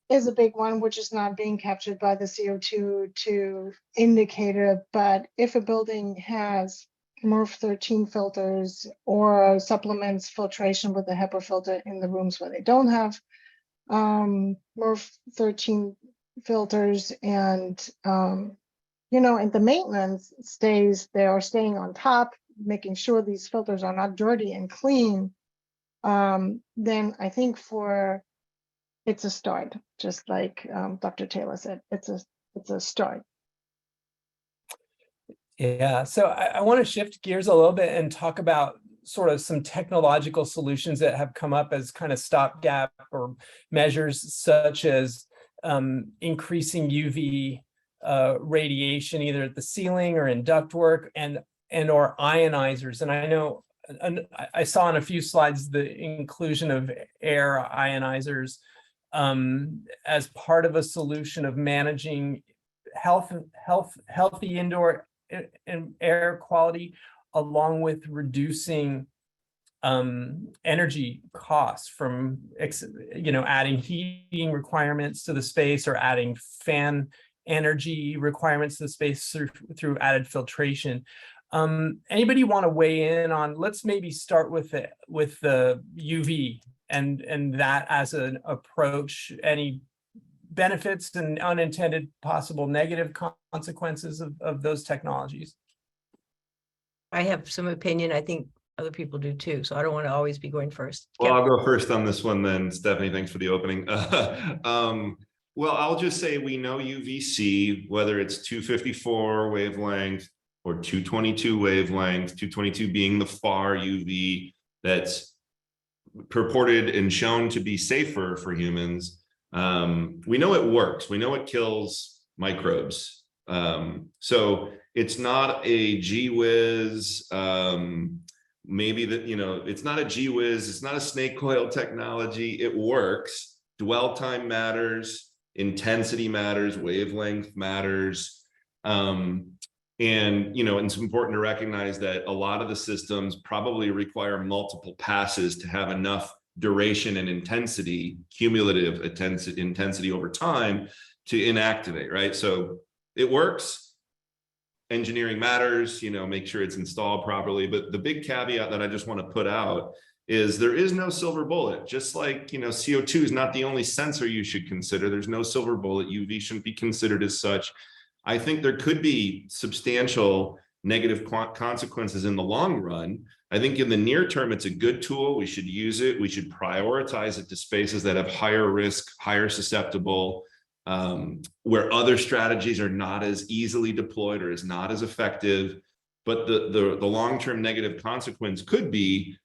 is a big one, which is not being captured by the CO2 indicator. But if a building has MERV 13 filters or supplements filtration with a HEPA filter in the rooms where they don't have MERV 13 filters, and and the maintenance they are staying on top, making sure these filters are not dirty and clean, then I think it's a start, just like Dr. Taylor said, it's a start. Yeah, so I want to shift gears a little bit and talk about sort of some technological solutions that have come up as kind of stopgap or measures, such as increasing UV radiation either at the ceiling or in ductwork, and or ionizers. And I know I saw on a few slides the inclusion of air ionizers as part of a solution of managing healthy indoor air quality, along with reducing energy costs from adding heating requirements to the space or adding fan energy requirements to the space through added filtration. Anybody want to weigh in on? Let's maybe start with the UV and that as an approach. Any benefits and unintended possible negative consequences of those technologies? I have some opinion. I think other people do too, so I don't want to always be going first. Well, I'll go first on this one then. Stephanie, thanks for the opening. Well, I'll just say we know UVC, whether it's 254 wavelength or 222 wavelength, 222 being the far UV that's purported and shown to be safer for humans. We know it works. We know it kills microbes. So it's not a gee whiz. Maybe that, it's not a gee whiz. It's not a snake coil technology. It works. Dwell time matters. Intensity matters. Wavelength matters. And, you know, it's important to recognize that a lot of the systems probably require multiple passes to have enough duration and intensity, cumulative intensity over time to inactivate, right? So it works. Engineering matters, you know, make sure it's installed properly. But the big caveat that I just want to put out is there is no silver bullet. Just like, you know, CO2 is not the only sensor you should consider. There's no silver bullet. UV shouldn't be considered as such. I think there could be substantial negative consequences in the long run. I think in the near term, it's a good tool. We should use it. We should prioritize it to spaces that have higher risk, higher susceptible, where other strategies are not as easily deployed or is not as effective. But the long-term negative consequence could be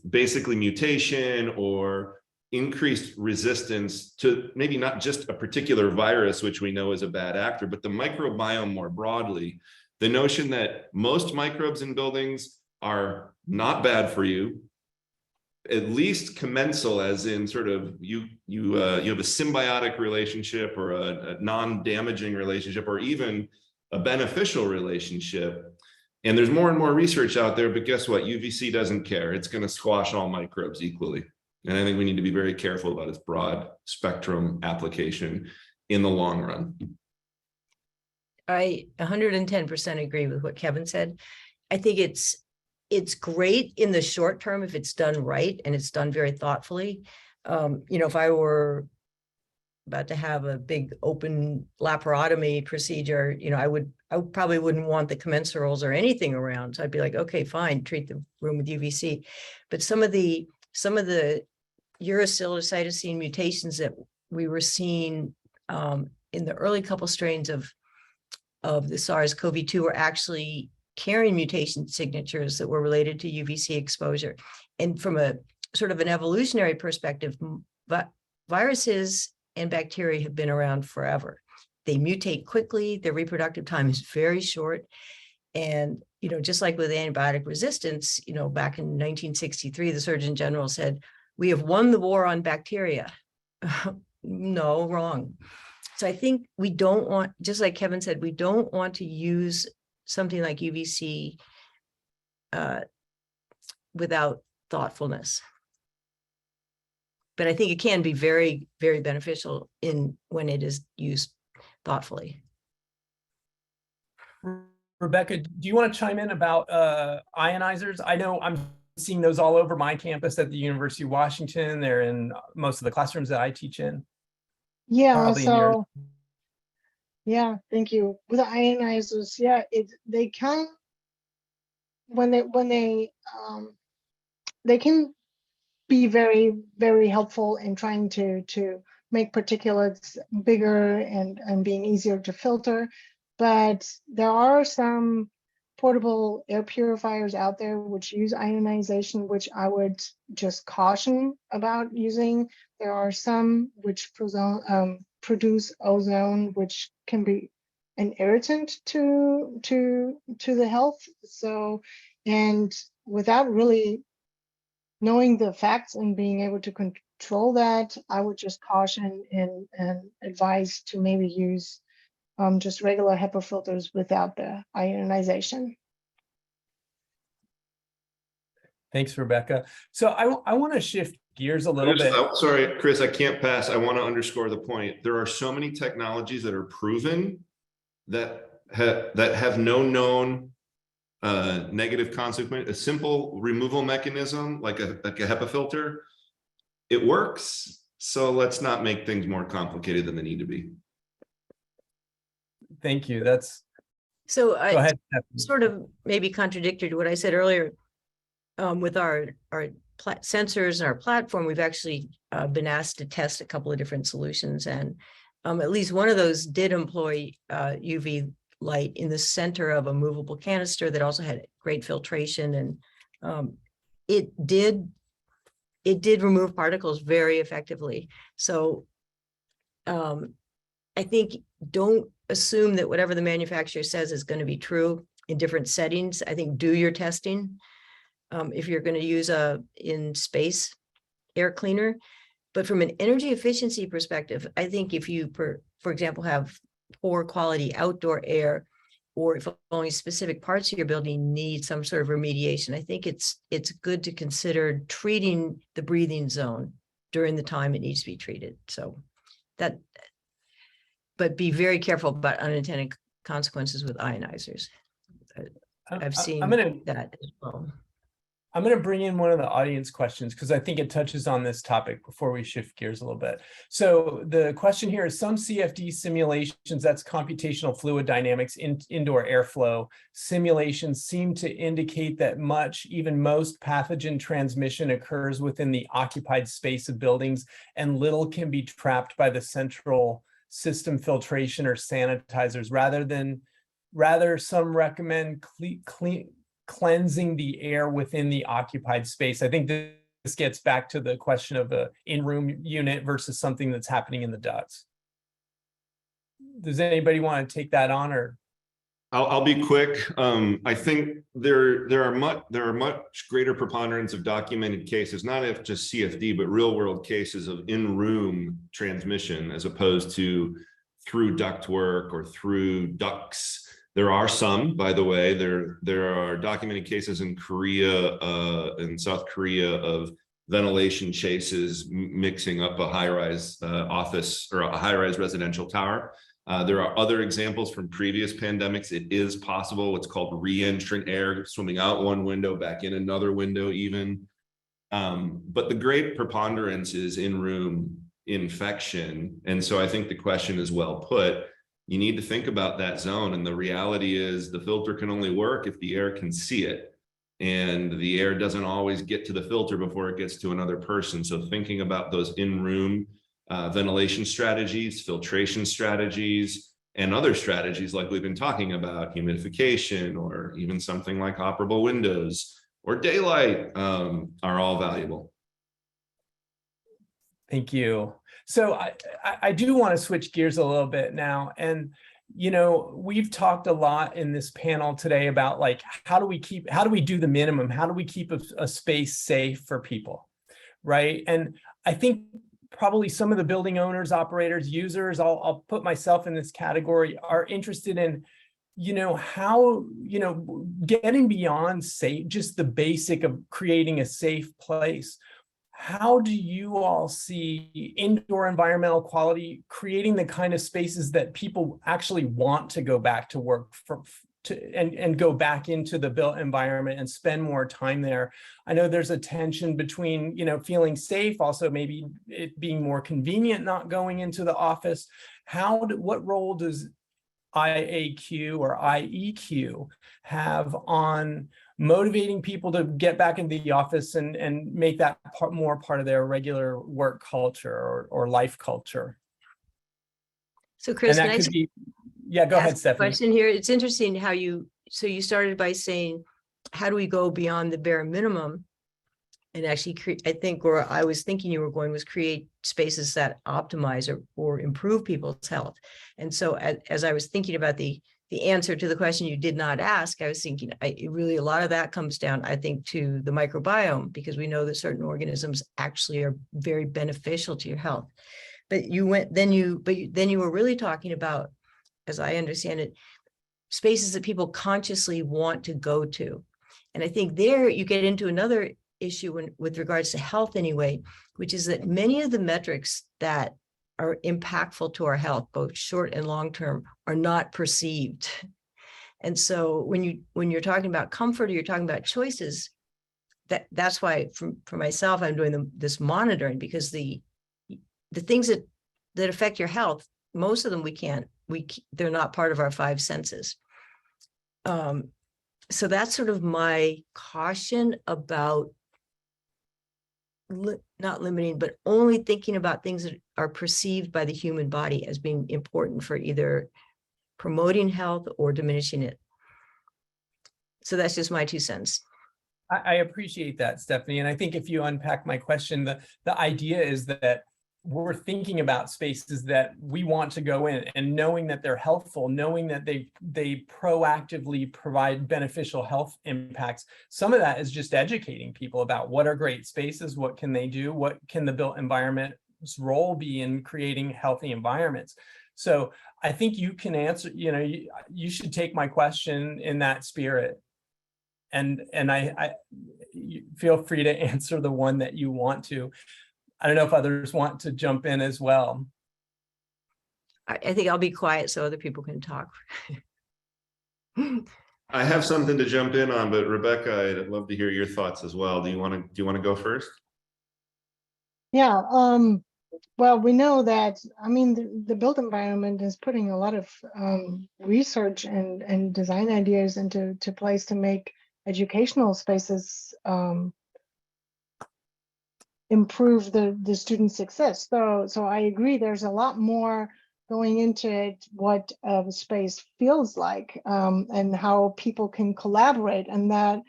basically mutation or increased resistance to maybe not just a particular virus, which we know is a bad actor, but the microbiome more broadly. The notion that most microbes in buildings are not bad for you, at least commensal, as in sort of you have a symbiotic relationship or a non-damaging relationship or even a beneficial relationship. And there's more and more research out there, but guess what? UVC doesn't care. It's going to squash all microbes equally. And I think we need to be very careful about its broad spectrum application in the long run. I 110% agree with what Kevin said. I think it's great in the short term if it's done right and it's done very thoughtfully. You know, if I were about to have a big open laparotomy procedure, you know, I probably wouldn't want the commensals or anything around. So I'd be like, okay, fine, treat the room with UVC. But some of the uracil or cytosine mutations that we were seeing in the early couple strains of the SARS-CoV-2 were actually carrying mutation signatures that were related to UVC exposure. And from a sort of an evolutionary perspective, viruses and bacteria have been around forever. They mutate quickly, their reproductive time is very short. And, you know, just like with antibiotic resistance, you know, back in 1963, the Surgeon General said, we have won the war on bacteria. No, wrong. So I think we don't want, just like Kevin said, we don't want to use something like UVC without thoughtfulness. But I think it can be very, very beneficial when it is used thoughtfully. Rebecca, do you want to chime in about ionizers? I know I'm seeing those all over my campus at the University of Washington. They're in most of the classrooms that I teach in. Yeah, Probably in so yeah, thank you. With the ionizers, yeah, they can when they can be very, very helpful in trying to make particulates bigger and being easier to filter. But there are some portable air purifiers out there which use ionization, which I would just caution about using. There are some which produce ozone, which can be an irritant to the health. So, and without really knowing the facts and being able to control that, I would just caution and advise to maybe use just regular HEPA filters without the ionization. Thanks, Rebecca. So I want to shift gears a little bit. Sorry, Chris, I can't pass. I want to underscore the point. There are so many technologies that are proven that have no known negative consequence. A simple removal mechanism like a HEPA filter, it works. So let's not make things more complicated than they need to be. Thank you. That's so. Go ahead. Sort of maybe contradictory to what I said earlier. With our sensors and our platform, we've actually been asked to test a couple of different solutions, and at least one of those did employ UV light in the center of a movable canister that also had great filtration, and it did remove particles very effectively. So I think don't assume that whatever the manufacturer says is going to be true in different settings. I think do your testing. If you're going to use a in space air cleaner, but from an energy efficiency perspective, I think if you, for example, have poor quality outdoor air or if only specific parts of your building need some sort of remediation, I think it's good to consider treating the breathing zone during the time it needs to be treated. So that, but be very careful about unintended consequences with ionizers. I've seen that as well. I'm going to bring in one of the audience questions because I think it touches on this topic before we shift gears a little bit. So the question here is, some CFD simulations, that's computational fluid dynamics, indoor airflow simulations, seem to indicate that even most pathogen transmission occurs within the occupied space of buildings, and little can be trapped by the central system filtration or sanitizers. Rather, some recommend cleansing the air within the occupied space. I think this gets back to the question of a in-room unit versus something that's happening in the ducts. Does anybody want to take that on, or? I'll be quick. I think there are much greater preponderance of documented cases, not if just CFD, but real world cases of in-room transmission as opposed to through ductwork or through ducts. There are some, by the way, there are documented cases in Korea, in South Korea, of ventilation chases mixing up a high-rise office or a high-rise residential tower. There are other examples from previous pandemics. It is possible, what's called re-entrant air, swimming out one window, back in another window even. But the great preponderance is in-room infection. And so I think the question is well put. You need to think about that zone. And the reality is the filter can only work if the air can see it. And the air doesn't always get to the filter before it gets to another person. So thinking about those in-room ventilation strategies, filtration strategies, and other strategies like we've been talking about, humidification, or even something like operable windows or daylight, are all valuable. Thank you. So I do want to switch gears a little bit now. And, you know, we've talked a lot in this panel today about, like, how do we do the minimum? How do we keep a space safe for people, right? And I think probably some of the building owners, operators, users, I'll put myself in this category, are interested in, you know, how, you know, getting beyond safe, just the basic of creating a safe place. How do you all see indoor environmental quality creating the kind of spaces that people actually want to go back to work and go back into the built environment and spend more time there? I know there's a tension between, you know, feeling safe, also maybe it being more convenient not going into the office. What role does IAQ or IEQ have on motivating people to get back into the office and make that more part of their regular work culture or life culture? So Chris, and that could be, yeah, go ahead, Stephanie. Question here. It's interesting how you started by saying, how do we go beyond the bare minimum? And actually, I think where I was thinking you were going was create spaces that optimize or improve people's health. And so as I was thinking about the answer to the question you did not ask, I was thinking really a lot of that comes down, I think, to the microbiome, because we know that certain organisms actually are very beneficial to your health. But then you were really talking about, as I understand it, spaces that people consciously want to go to. And I think there you get into another issue with regards to health anyway, which is that many of the metrics that are impactful to our health, both short and long term, are not perceived. And so when you're talking about comfort or you're talking about choices, that's why for myself, I'm doing this monitoring, because the things that affect your health, most of them they're not part of our five senses. So that's sort of my caution about not limiting, but only thinking about things that are perceived by the human body as being important for either promoting health or diminishing it. So that's just my 2 cents. I appreciate that, Stephanie. And I think if you unpack my question, the idea is that we're thinking about spaces that we want to go in, and knowing that they're healthful, knowing that they proactively provide beneficial health impacts. Some of that is just educating people about what are great spaces, what can they do, what can the built environment's role be in creating healthy environments. So I think you can answer, you should take my question in that spirit. And you feel free to answer the one that you want to. I don't know if others want to jump in as well. I think I'll be quiet so other people can talk. I have something to jump in on, but Rebecca, I'd love to hear your thoughts as well. Do you want to go first? Yeah, well, we know that, I mean, the built environment is putting a lot of research and design ideas into place to make educational spaces improve the student success. So I agree, there's a lot more going into it, what a space feels like, and how people can collaborate, and that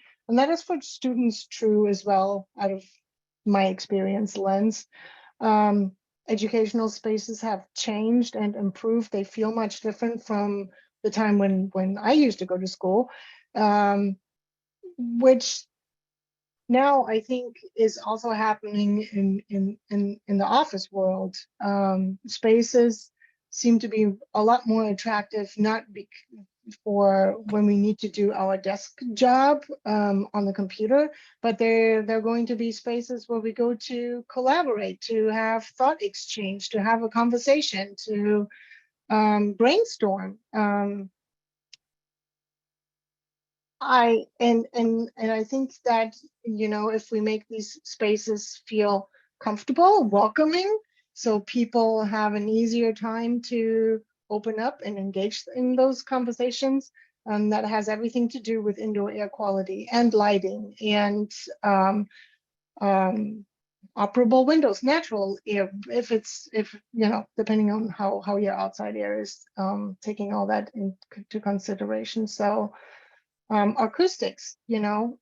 is for students true as well, out of my experience lens. Educational spaces have changed and improved. They feel much different from the time when I used to go to school, which now I think is also happening in the office world. Spaces seem to be a lot more attractive, not for when we need to do our desk job on the computer, but they're going to be spaces where we go to collaborate, to have thought exchange, to have a conversation, to brainstorm. I think that, if we make these spaces feel comfortable, welcoming, so people have an easier time to open up and engage in those conversations, that has everything to do with indoor air quality and lighting and operable windows, natural air, if depending on how your outside air is, taking all that into consideration. So acoustics,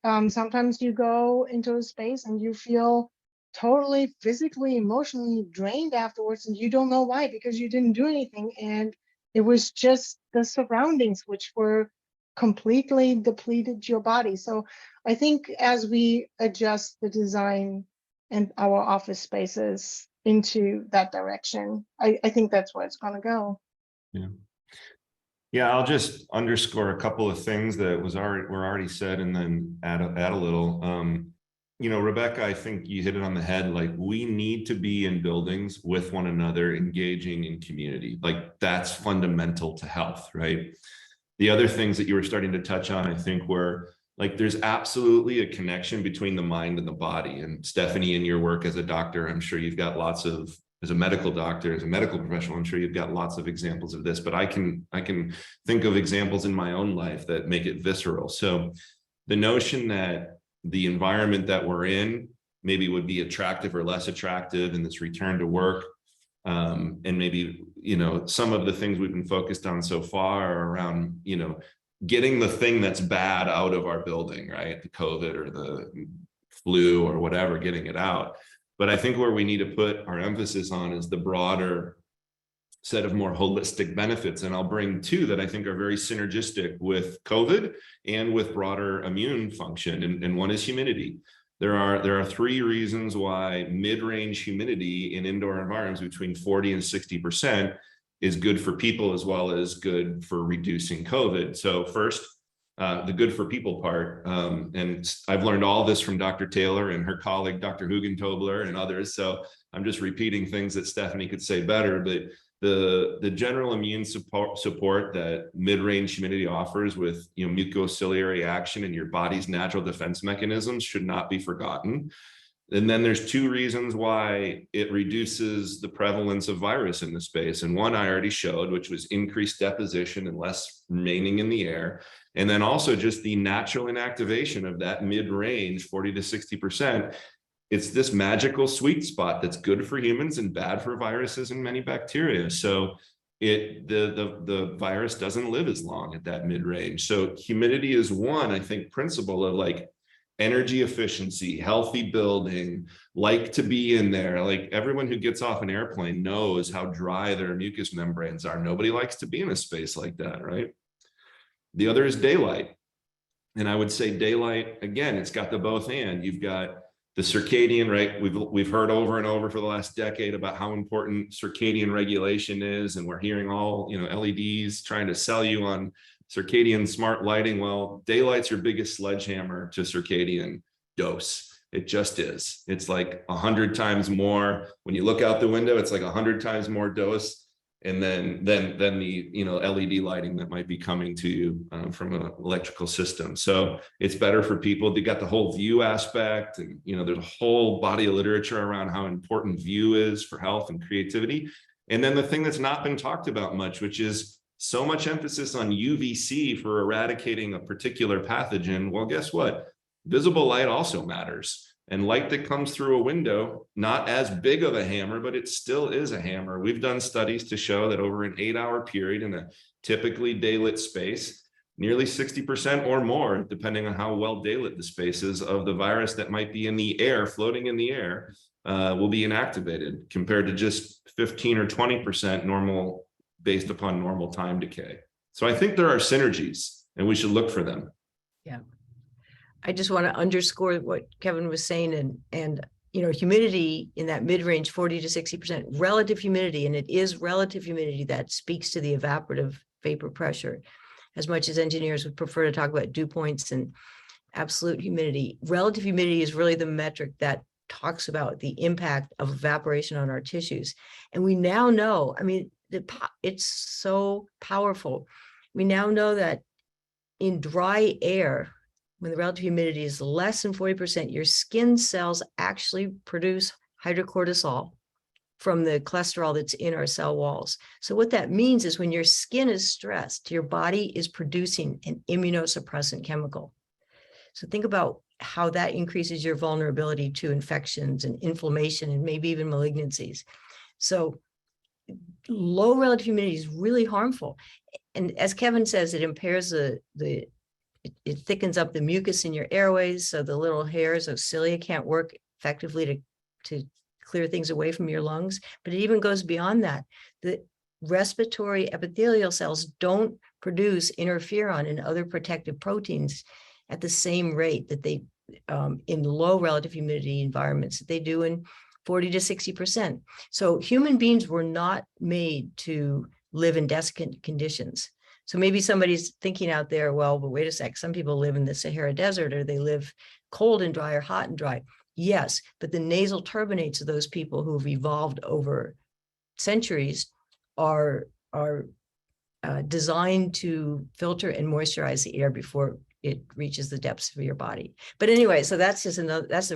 sometimes you go into a space and you feel totally physically, emotionally drained afterwards, and you don't know why, because you didn't do anything, and it was just the surroundings which were completely depleted your body. So I think as we adjust the design and our office spaces into that direction, I think that's where it's going to go. Yeah, I'll just underscore a couple of things that were already said, and then add a little. Rebecca, I think you hit it on the head. Like, we need to be in buildings with one another, engaging in community. Like, that's fundamental to health, right? The other things that you were starting to touch on, I think, were like, there's absolutely a connection between the mind and the body. And Stephanie, in your work as a doctor, I'm sure you've got lots of, as a medical doctor, as a medical professional, I'm sure you've got lots of examples of this, but I can think of examples in my own life that make it visceral. So the notion that the environment that we're in maybe would be attractive or less attractive in this return to work, and maybe, some of the things we've been focused on so far are around, getting the thing that's bad out of our building, right? The COVID or the flu or whatever, getting it out. But I think where we need to put our emphasis on is the broader set of more holistic benefits. And I'll bring two that I think are very synergistic with COVID and with broader immune function. And one is humidity. There are three reasons why mid-range humidity in indoor environments between 40 and 60% is good for people, as well as good for reducing COVID. So first, the good for people part. And I've learned all this from Dr. Taylor and her colleague, Dr. Hugentobler, and others. So I'm just repeating things that Stephanie could say better, but the general immune support that mid-range humidity offers with mucociliary action and your body's natural defense mechanisms should not be forgotten. And then there's two reasons why it reduces the prevalence of virus in the space. And one I already showed, which was increased deposition and less remaining in the air. And then also just the natural inactivation of that mid-range 40 to 60%. It's this magical sweet spot that's good for humans and bad for viruses and many bacteria. So the virus doesn't live as long at that mid-range. So humidity is one, I think, principle of like energy efficiency, healthy building, like to be in there. Like, everyone who gets off an airplane knows how dry their mucous membranes are. Nobody likes to be in a space like that, right? The other is daylight. And I would say daylight, again, it's got the both and. You've got the circadian, right? We've heard over and over for the last decade about how important circadian regulation is, and we're hearing all, LEDs trying to sell you on circadian smart lighting. Well, daylight's your biggest sledgehammer to circadian dose. It just is. It's like 100 times more. When you look out the window, it's like 100 times more dose. And then the LED lighting that might be coming to you from an electrical system. So it's better for people. They got the whole view aspect, and there's a whole body of literature around how important view is for health and creativity. And then the thing that's not been talked about much, which is so much emphasis on UVC for eradicating a particular pathogen. Well, guess what? Visible light also matters. And light that comes through a window, not as big of a hammer, but it still is a hammer. We've done studies to show that over an 8-hour period in a typically daylit space, nearly 60% or more, depending on how well daylit the space is, of the virus that might be in the air, floating in the air, will be inactivated, compared to just 15 or 20% normal, based upon normal time decay. So I think there are synergies, and we should look for them. Yeah. I just want to underscore what Kevin was saying, and humidity in that mid-range, 40 to 60% relative humidity, and it is relative humidity that speaks to the evaporative vapor pressure. As much as engineers would prefer to talk about dew points and absolute humidity, relative humidity is really the metric that talks about the impact of evaporation on our tissues. And we now know, it's so powerful. We now know that in dry air, when the relative humidity is less than 40%, your skin cells actually produce hydrocortisol from the cholesterol that's in our cell walls. So what that means is when your skin is stressed, your body is producing an immunosuppressant chemical. So think about how that increases your vulnerability to infections and inflammation and maybe even malignancies. So low relative humidity is really harmful. And as Kevin says, it impairs it thickens up the mucus in your airways, so the little hairs of cilia can't work effectively to clear things away from your lungs. But it even goes beyond that. The respiratory epithelial cells don't produce interferon and other protective proteins at the same rate that they in low relative humidity environments that they do in 40 to 60%. So human beings were not made to live in desiccant conditions. So maybe somebody's thinking out there, well, but wait a sec, some people live in the Sahara Desert, or they live cold and dry or hot and dry. Yes, but the nasal turbinates of those people who have evolved over centuries are designed to filter and moisturize the air before it reaches the depths of your body. But anyway, so that's just another, that's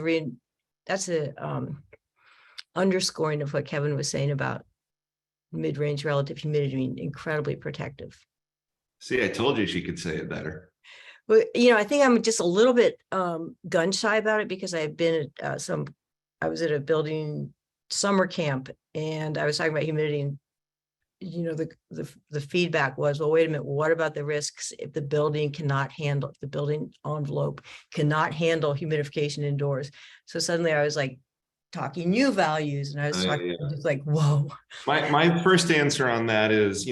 a underscoring of what Kevin was saying about mid-range relative humidity being incredibly protective. See, I told you she could say it better. Well, I think I'm just a little bit gun shy about it, because I've been at I was at a building summer camp, and I was talking about humidity, and the feedback was, well, wait a minute, what about the risks if the building the building envelope cannot handle humidification indoors? So suddenly I was like talking U values, and I was talking just like, whoa. My first answer on that is,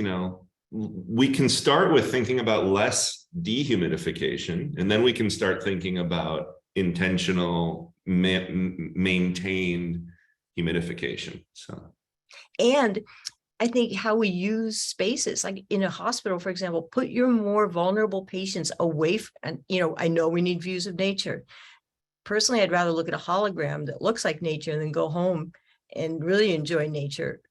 we can start with thinking about less dehumidification, and then we can start thinking about intentional maintained humidification. So, and I think how we use spaces, like in a hospital, for example, put your more vulnerable patients away from, and I know we need views of nature. Personally, I'd rather look at a hologram that looks like nature and then go home and really enjoy nature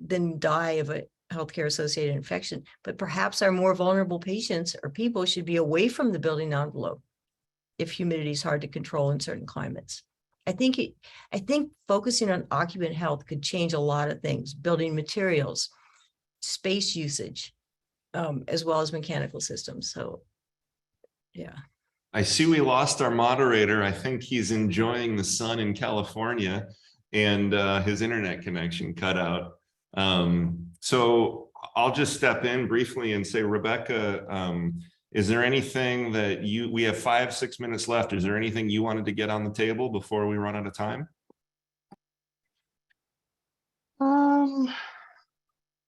than die of a healthcare associated infection. But perhaps our more vulnerable patients or people should be away from the building envelope if humidity is hard to control in certain climates. I think focusing on occupant health could change a lot of things: building materials, space usage, as well as mechanical systems. So, yeah. I see we lost our moderator. I think he's enjoying the sun in California, and his internet connection cut out. So I'll just step in briefly and say, Rebecca, is there anything that we have 5-6 minutes left. Is there anything you wanted to get on the table before we run out of time?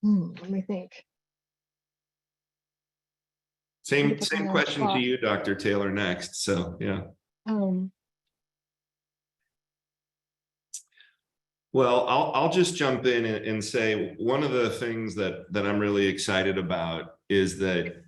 Let me think. Same question to you, Dr. Taylor, next. So, yeah. Well, I'll just jump in and say one of the things that I'm really excited about is that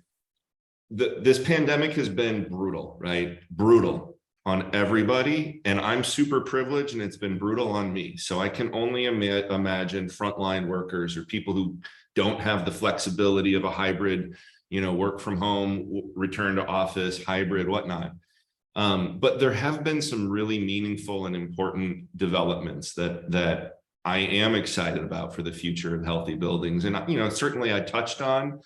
this pandemic has been brutal, right? Brutal on everybody, and I'm super privileged, and it's been brutal on me. So I can only imagine frontline workers or people who don't have the flexibility of a hybrid, work from home, return to office, hybrid, whatnot. But there have been some really meaningful and important developments that I am excited about for the future of healthy buildings. And, certainly I touched on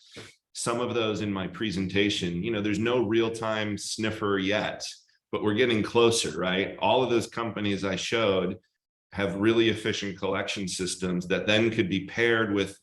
some of those in my presentation. There's no real-time sniffer yet, but we're getting closer, right? All of those companies I showed have really efficient collection systems that then could be paired with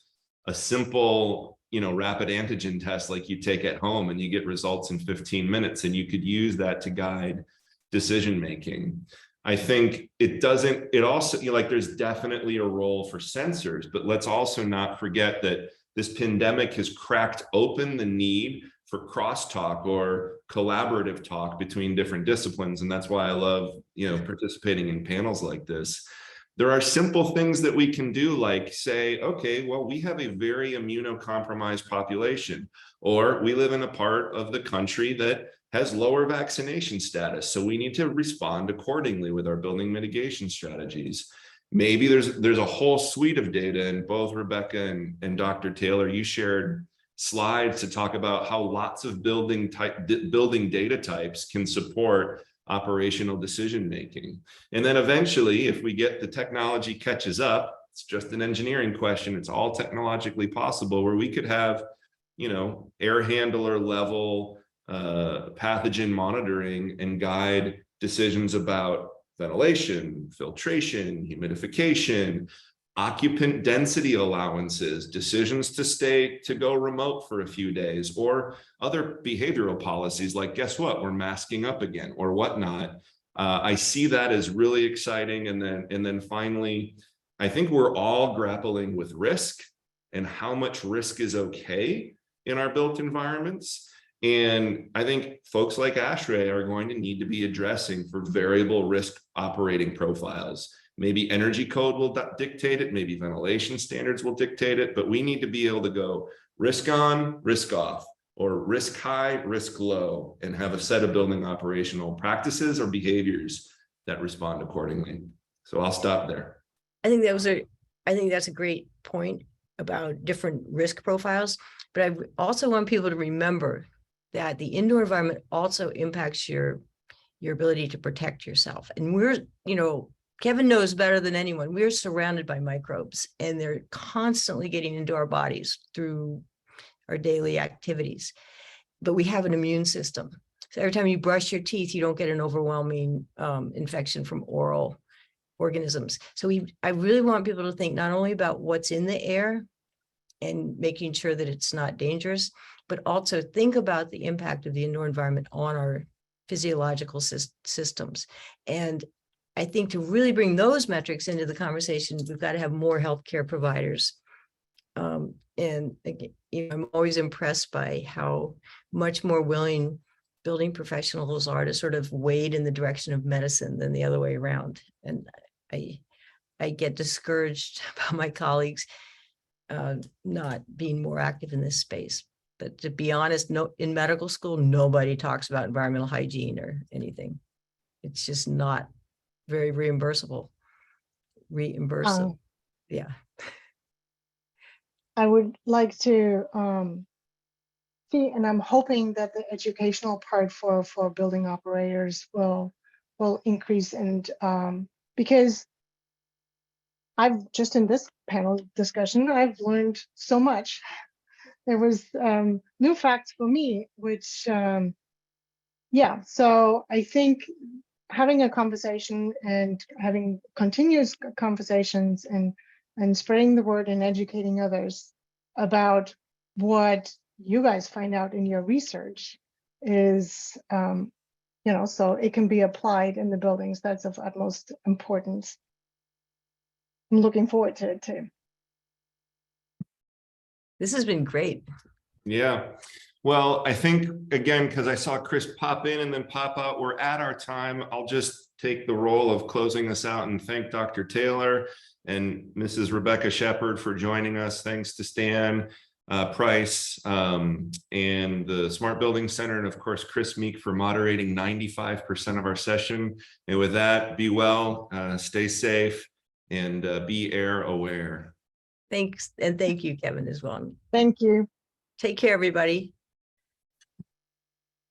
a simple rapid antigen test like you take at home, and you get results in 15 minutes, and you could use that to guide decision making. I think it also, there's definitely a role for sensors, but let's also not forget that this pandemic has cracked open the need for crosstalk or collaborative talk between different disciplines. And that's why I love, participating in panels like this. There are simple things that we can do, like say, okay, well, we have a very immunocompromised population, or we live in a part of the country that has lower vaccination status. So we need to respond accordingly with our building mitigation strategies. Maybe there's a whole suite of data, and both Rebecca and Dr. Taylor, you shared slides to talk about how lots of building data types can support operational decision making. And then eventually, if we get the technology catches up, it's just an engineering question. It's all technologically possible, where we could have, air handler level pathogen monitoring and guide decisions about ventilation, filtration, humidification, occupant density allowances, decisions to go remote for a few days, or other behavioral policies like, guess what, we're masking up again, or whatnot. I see that as really exciting. And then finally, I think we're all grappling with risk and how much risk is okay in our built environments. And I think folks like ASHRAE are going to need to be addressing for variable risk operating profiles. Maybe energy code will dictate it, maybe ventilation standards will dictate it, but we need to be able to go risk on, risk off, or risk high, risk low, and have a set of building operational practices or behaviors that respond accordingly. So I'll stop there. I think that's a great point about different risk profiles, but I also want people to remember that the indoor environment also impacts your ability to protect yourself. And we're, Kevin knows better than anyone, we're surrounded by microbes, and they're constantly getting into our bodies through our daily activities. But we have an immune system. So every time you brush your teeth, you don't get an overwhelming infection from oral organisms. So I really want people to think not only about what's in the air and making sure that it's not dangerous, but also think about the impact of the indoor environment on our physiological systems. And I think to really bring those metrics into the conversation, we've got to have more healthcare providers. And again, I'm always impressed by how much more willing building professionals are to sort of wade in the direction of medicine than the other way around. And I get discouraged about my colleagues not being more active in this space. But to be honest, in medical school, nobody talks about environmental hygiene or anything. It's just not very reimbursable. Yeah. I would like to see, and I'm hoping that the educational part for building operators will increase, and because I've just in this panel discussion, I've learned so much. There was new facts for me, which, yeah, so I think having a conversation and having continuous conversations and spreading the word and educating others about what you guys find out in your research is, so it can be applied in the buildings. That's of utmost importance. I'm looking forward to it too. This has been great. Yeah. Well, I think, again, because I saw Chris pop in and then pop out, we're at our time. I'll just take the role of closing this out and thank Dr. Taylor and Mrs. Rebecca Sheppard for joining us. Thanks to Stan Price and the Smart Building Center, and of course, Chris Meek for moderating 95% of our session. And with that, be well, stay safe, and be air aware. Thanks. And thank you, Kevin, as well. Thank you. Take care, everybody.